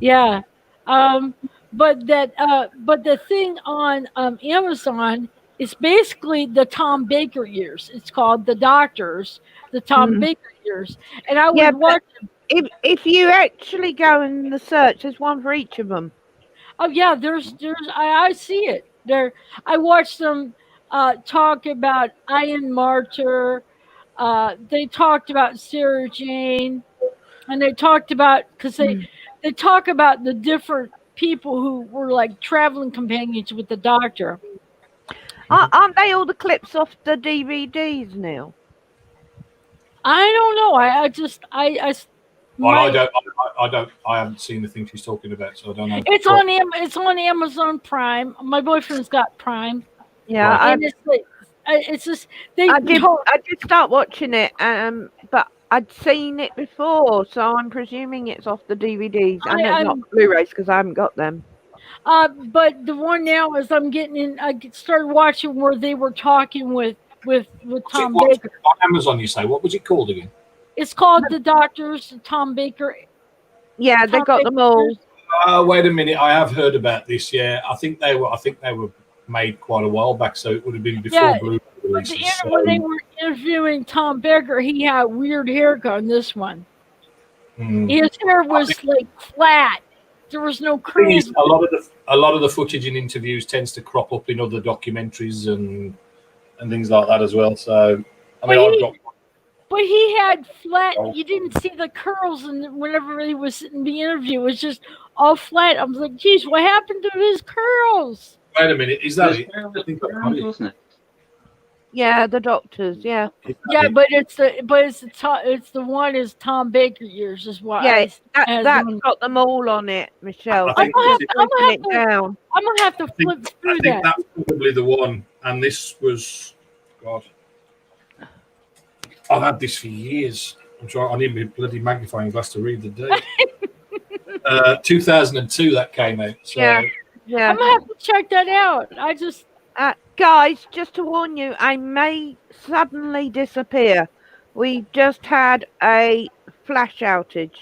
Yeah. But the thing on Amazon is basically the Tom Baker years. It's called The Doctors, the Tom Baker years, and I would watch them. If you actually go in the search, there's one for each of them. Oh yeah, there's I see it there. I watched them talk about Ian Martyr. They talked about Sarah Jane, and they talked about because they talk about the different people who were like traveling companions with the Doctor. Aren't they all the clips off the DVDs now? I don't know. I just Well, I my, don't. I haven't seen the thing she's talking about, so I don't know. it's on Amazon Prime. My boyfriend's got Prime. Yeah, Right. And it's like, it's just they I did told- start watching it, but I'd seen it before, so I'm presuming it's off the DVDs and it's not Blu-rays because I haven't got them. But the one now is I'm getting in. I started watching where they were talking with Tom Baker. On Amazon, you say? What was it called again? It's called The Doctors. Tom Baker. Yeah, they got them all. Wait a minute. I have heard about this. Yeah, I think they were made quite a while back, so it would have been before Blu-ray releases. When they were interviewing Tom Baker, he had weird hair on this one. His hair was like flat. There was no curls. A lot of the footage in interviews tends to crop up in other documentaries and things like that as well. So, I mean, but he had flat. You didn't see the curls, and whenever he was in the interview, it was just all flat. I was like, "Geez, what happened to his curls?" Wait a minute, is that it? Wasn't it? Yeah, the Doctors. Yeah. Yeah, but it's the one is Tom Baker years is what. Yeah, that's got them all on it, Michelle. I'm gonna have to flip through that. That's probably the one. And this was, God, I've had this for years. I'm sure I need my bloody magnifying glass to read the date. 2002 that came out. So. Yeah. I'm gonna have to check that out. I just. Guys, just to warn you, I may suddenly disappear. We just had a flash outage.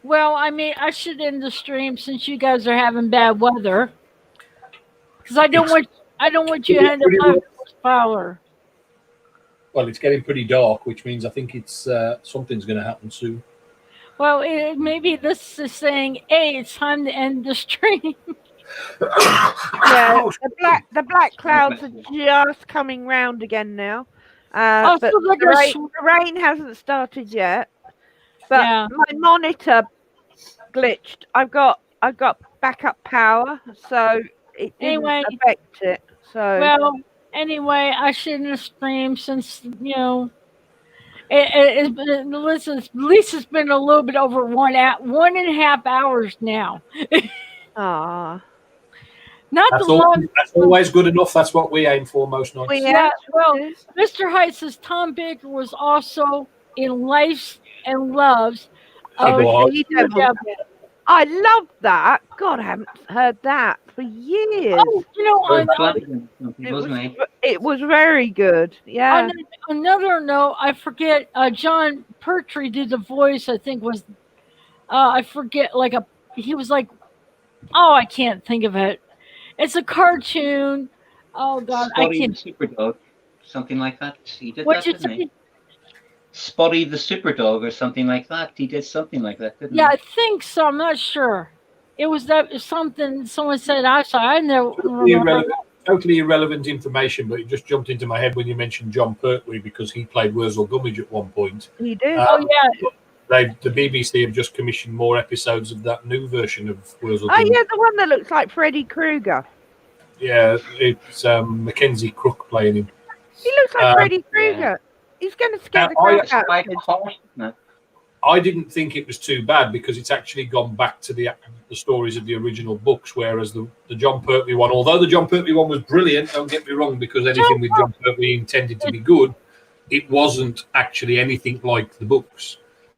Well, I mean, I should end the stream since you guys are having bad weather, because I don't want you to end up power. Well, it's getting pretty dark, which means I think it's something's going to happen soon. Well, maybe this is saying, "Hey, it's time to end the stream." Yeah, the black clouds are just coming round again now. But the rain hasn't started yet. But my monitor glitched. I've got backup power, so it didn't affect it. So well, anyway, I shouldn't stream since at least it's been a little bit over 1.5 hours now. That's always good enough. That's what we aim for most nights. Well, Mr. Height says Tom Baker was also in Life and Loves. I love that. God, I haven't heard that for years. It was very good. Yeah. On another note, I forget. John Pertwee did the voice. I think was. I forget. He was like. Oh, I can't think of it. It's a cartoon. Oh God, Spotty I can't. The Superdog, something like that. He did What that, you didn't say? he? Spotty the Superdog or something like that. He did something like that, didn't he? Yeah, I think so. I'm not sure. It was something someone said I saw. I never remember. Totally irrelevant information, but it just jumped into my head when you mentioned John Pertwee because he played Wurzel Gummidge at one point. He did. The BBC have just commissioned more episodes of that new version of Wurzel. Oh yeah, the one that looks like Freddy Krueger. Yeah, it's Mackenzie Crook playing him. He looks like Freddy Krueger. Yeah. He's going to scare the crap out of kids. I didn't think it was too bad because it's actually gone back to the stories of the original books, whereas the John Pertwee one, although the John Pertwee one was brilliant, don't get me wrong, because anything with John Pertwee intended to be good, it wasn't actually anything like the books.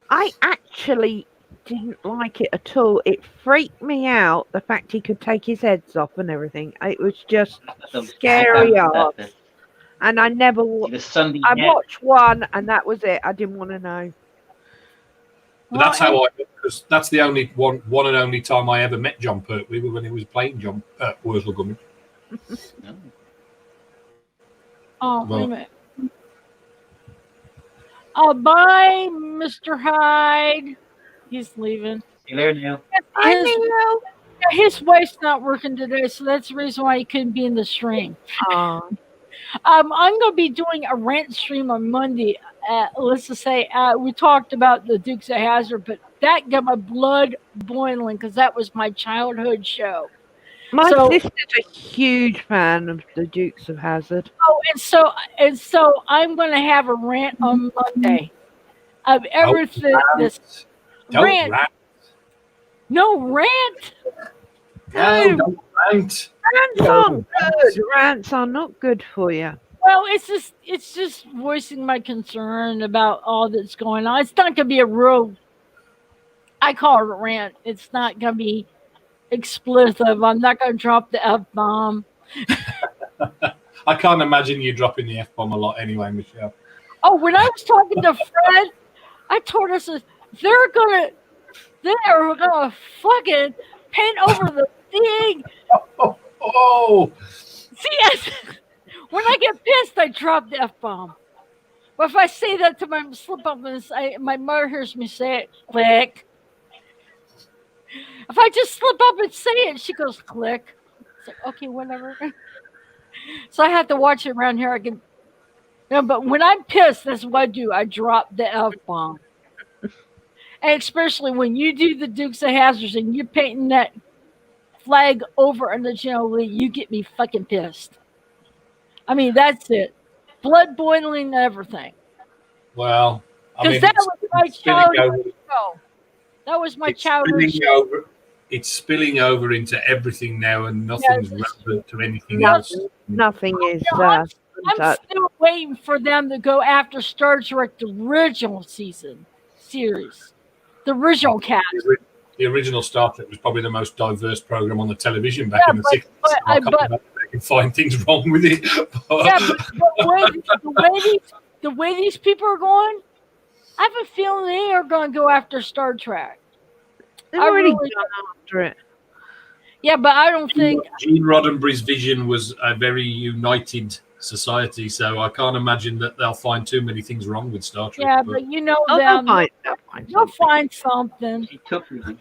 I actually didn't like it at all. It freaked me out, the fact he could take his heads off and everything. It was just scary hard. And I never I watched one and that was it. I didn't want to know. But that's how because that's the only one and only time I ever met John Pertwee when he was playing Wurzel Gummidge. Oh, wait a minute. Oh, bye, Mr. Hyde. He's leaving. See you later, Neil. His wife's not working today, so that's the reason why he couldn't be in the stream. I'm going to be doing a rant stream on Monday. Let's just say we talked about the Dukes of Hazzard, but that got my blood boiling because that was my childhood show. My So- sister's a huge fan of the Dukes of Hazzard. Oh, and so I'm going to have a rant on Monday of everything. This Don't rant. rant. No rant. No, don't rant. Rants aren't good. Rants are not good for you. Well, it's just voicing my concern about all that's going on. It's not going to be a real. I call it a rant. It's not going to be explicit. I'm not going to drop the F-bomb. I can't imagine you dropping the F-bomb a lot anyway, Michelle. Oh, when I was talking to Fred, I told us that they're gonna fucking paint over the thing. Oh, See, when I get pissed, I drop the F-bomb. But if I say that to my slip up and say, my mother hears me say it, click. If I just slip up and say it, she goes, click. It's like, okay, whatever. So I have to watch it around here. But when I'm pissed, that's what I do. I drop the F-bomb. And especially when you do the Dukes of Hazzard and you're painting that flag over under General Lee, you get me fucking pissed. I mean, that's it. Blood boiling and everything. well, I Because mean, that was my it's spilling childhood over. show. That was my It's childhood spilling show. over. It's spilling over into everything now, and nothing's relevant to anything else. Nothing is. I'm still waiting for them to go after Star Trek, the original series. The original cast. The original Star Trek was probably the most diverse program on the television back in the 60s. but I can't imagine they can find things wrong with it. But Yeah, but the way these people are going, I have a feeling they are going to go after Star Trek. They've I already really- gone after it. Yeah, but I don't think. Gene Roddenberry's vision was a very united society, so I can't imagine that they'll find too many things wrong with Star Trek. Yeah, but but you know Oh, them. they'll find something. They'll find something. He took me.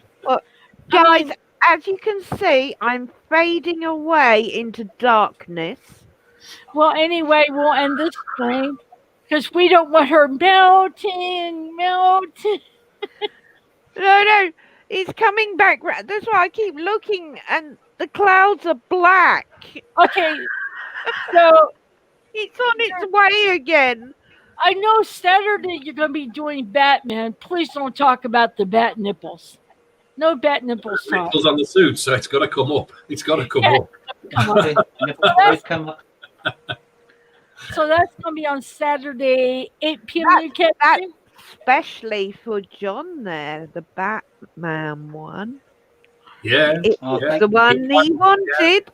Guys, as you can see, I'm fading away into darkness. Well, anyway, we'll end this thing because we don't want her melting. No, he's coming back. That's why I keep looking, and the clouds are black. Okay, so It's on its way again. I know Saturday you're going to be doing Batman. Please don't talk about the bat nipples. No bat nipples talk. Wrinkles on the suit, so it's got to come up. It's got to come Yeah. up. Come on. Okay, nipple always come up. So that's going to be on Saturday, 8 p.m. UK. That's especially for John there, the Batman one. Yeah. It's Oh, yeah. the one he wanted.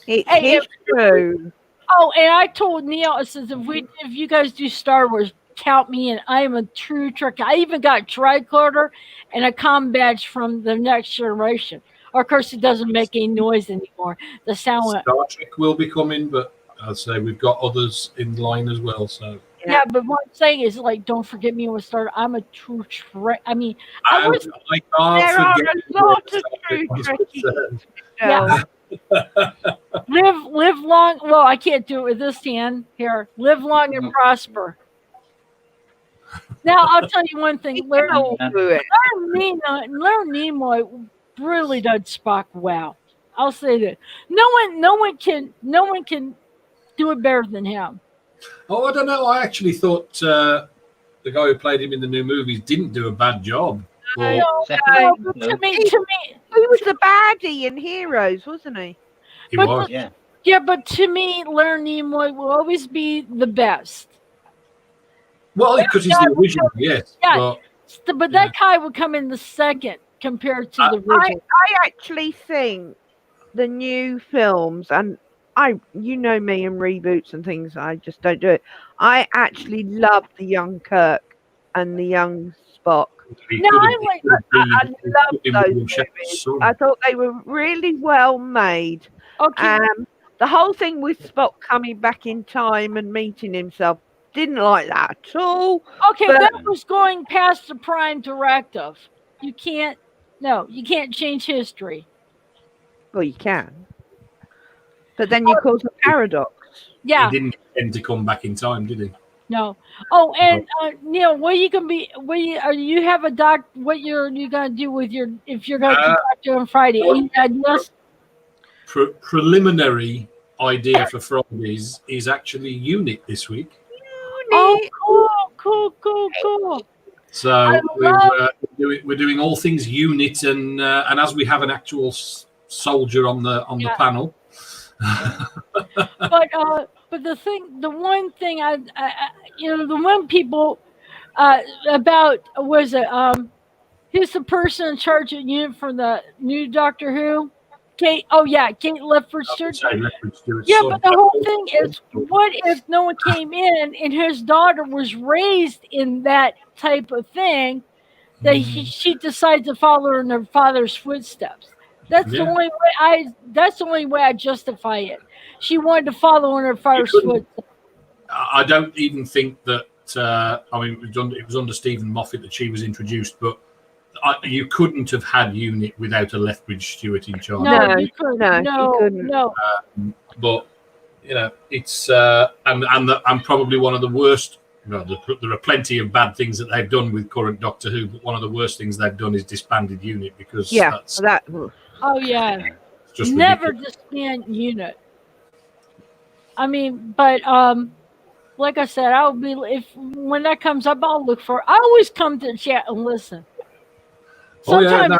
It's Hey, his true. Oh, and I told Neil, I says, if you guys do Star Wars, count me in. I am a true Trekkie. I even got a tricorder and a comm badge from the Next Generation. Of course, it doesn't make any noise anymore. The sound went. Star Trek will be coming, but I'd say we've got others in line as well. So Yeah, but what I'm saying is, like, don't forget me when Star. I'm a true Trek. I mean, I was. I can't There are forget a lot of Star Trek true was Trekkies. concerned. Yeah. Live long. Well, I can't do it with this hand here. Live long and prosper. Now I'll tell you one thing. Larry I'll do it. Nimoy really does Spock well. I'll say that. No one can do it better than him. Oh, I don't know. I actually thought the guy who played him in the new movies didn't do a bad job. But No, but to me, He was the baddie in Heroes, wasn't he? he but was. Yeah. yeah, but to me, Leonard Nimoy will always be the best. Well, because he's the original, yes. Yeah. But But that guy would come in the second compared to the I original. actually think the new films, and you know me and reboots and things, I just don't do it. I actually love the young Kirk and the young Spock. he No, could I have- like- he could have I been- love he could have those been movies. Shatner's son. I thought they were really well made. Okay, The whole thing with Spock coming back in time and meeting himself, didn't like that at all. okay, but- that was going past the prime directive. You can't change history. Well, you can. But then you cause a paradox. Yeah. He didn't intend to come back in time, did he? No. Oh, and Neil, what are you gonna be? Are you have a doc? What you gonna do with your if you're going to doctor on Friday? well, Any ideas? Preliminary idea for Fridays is actually unit this week. Oh, cool. So we're doing all things unit, and as we have an actual soldier on the panel. But the one thing the one people about was it who's the person in charge of unit for the new Doctor Who? Kate. Oh yeah, Kate Lefford Stewart. Yeah, but the whole thing is, what if no one came in and his daughter was raised in that type of thing, that she decides to follow in her father's footsteps? That's the only way That's the only way I justify it. She wanted to follow in her father's footsteps. I don't even think that. It was under Stephen Moffat that she was introduced, but you couldn't have had unit without a Lethbridge Stewart in charge. No, you couldn't. No. But it's and probably one of the worst. There are plenty of bad things that they've done with current Doctor Who, but one of the worst things they've done is disbanded unit because that. Oh yeah, just never ridiculous. disband unit. I mean, but like I said, I'll be when that comes up, I'll look for. I always come to chat and listen. Sometimes,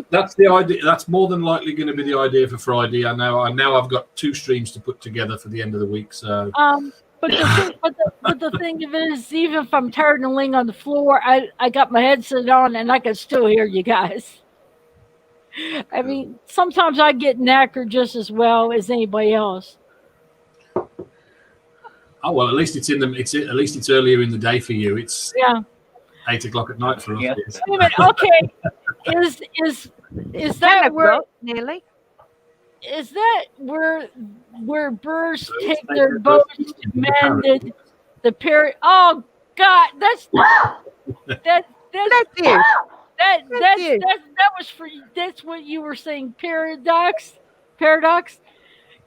that's the idea. That's more than likely going to be the idea for Friday. I know I've got 2 streams to put together for the end of the week. So, but the thing of it is, even if I'm tired and laying on the floor, I got my headset on and I can still hear you guys. I mean, sometimes I get knackered just as well as anybody else. Oh well, at least it's earlier in the day for you. It's 8 o'clock at night for us. Yeah. Wait a minute, okay. Is that where nearly? Is that where birds take their boats to mend the parrot? Oh God, that's you. That was for you. That's what you were saying. Paradox.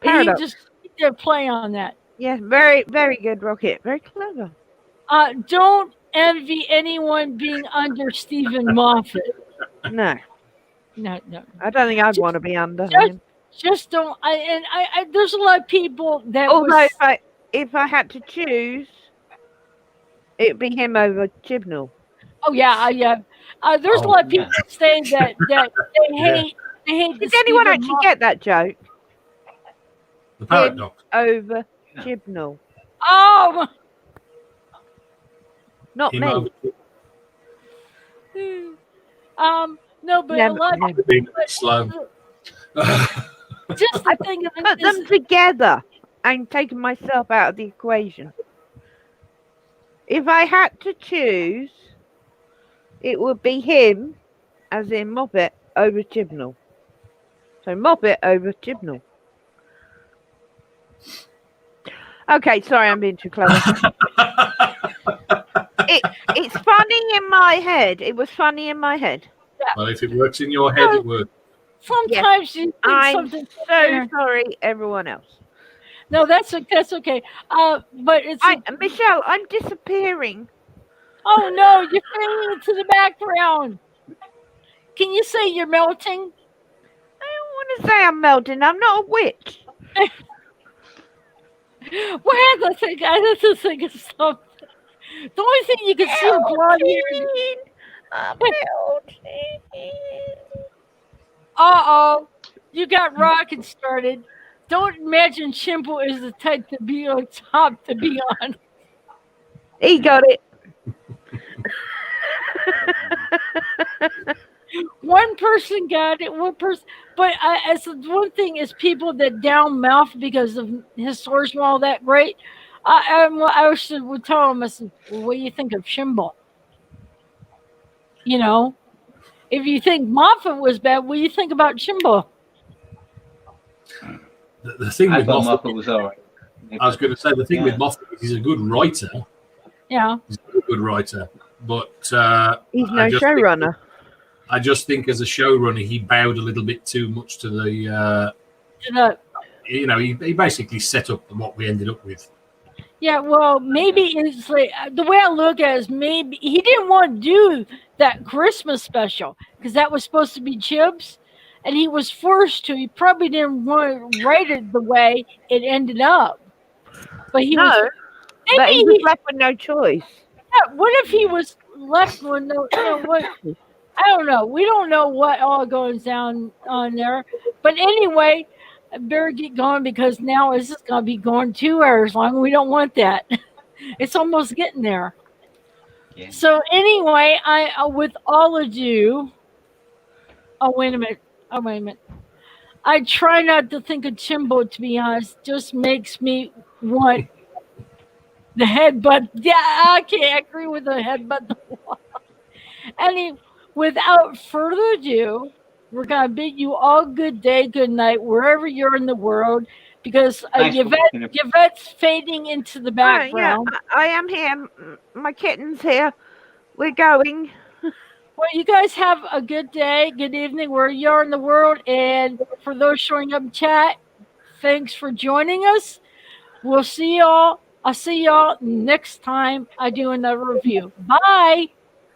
And he just did play on that. Yes, very, very good, Rocket. Very clever. Don't envy anyone being under Stephen Moffat. No. I don't think I'd want to be under him. Just don't. There's a lot of people that. Although if I had to choose, it'd be him over Chibnall. Oh yeah. There's a lot of people that say that they hate. Did anyone actually get that joke? The paradox over Chibnall. Oh. Not me. No, but a lot of people slow. Just the thing of put them together and taking myself out of the equation. If I had to choose, it would be him, as in Moffat, over Chibnall. So Moffat over Chibnall. Okay, sorry, I'm being too clever. It's funny in my head. It was funny in my head. Yeah. Well, if it works in your head, it works. Sometimes you think I'm something. so sorry, everyone else. No, that's okay. But it's Michelle. I'm disappearing. Oh no, you're fading into the background. Can you say you're melting? I don't want to say I'm melting. I'm not a witch. Well, I have to think of something. The only thing you can see blood here. I'm melting. Uh-oh. You got rocket started. Don't imagine Chimple is the type to be on top, to be on. He got it. One person got it, one person. But as one thing is people that down mouth because of his source and all that great. I would tell him, I said, well, what do you think of Chimble? You know, if you think Moffat was bad, what do you think about Chimble? The thing with Moffat was all right. I was going to say the thing with Moffat is he's a good writer. Yeah, he's a good writer, but he's no showrunner. I just think as a showrunner, he bowed a little bit too much to the. he basically set up what we ended up with. Yeah, well, maybe it's like the way I look at it is maybe he didn't want to do that Christmas special because that was supposed to be Chibs, and he was forced to. He probably didn't want to write it the way it ended up, but he was. but Maybe he was left with no choice. yeah, what if he was left with no? What? I don't know. We don't know what all goes down on there, but anyway. I better get going because now this is going to be going 2 hours long. We don't want that. It's almost getting there. Yeah. So anyway, I with all ado. Oh wait a minute. Oh wait a minute. I try not to think of Timbo, to be honest. Just makes me want the headbutt. Yeah, I can't agree with the headbutt. Without further ado, we're gonna bid you all good day, good night, wherever you're in the world, because Yvette's fading into the background. Yeah, I am here. My kitten's here. We're going. Well, you guys have a good day, good evening, where you are in the world, and for those showing up in chat, thanks for joining us. We'll see y'all. I'll see y'all next time I do another review. Bye.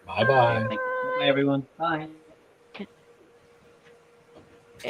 Bye-bye. Bye, everyone. Bye.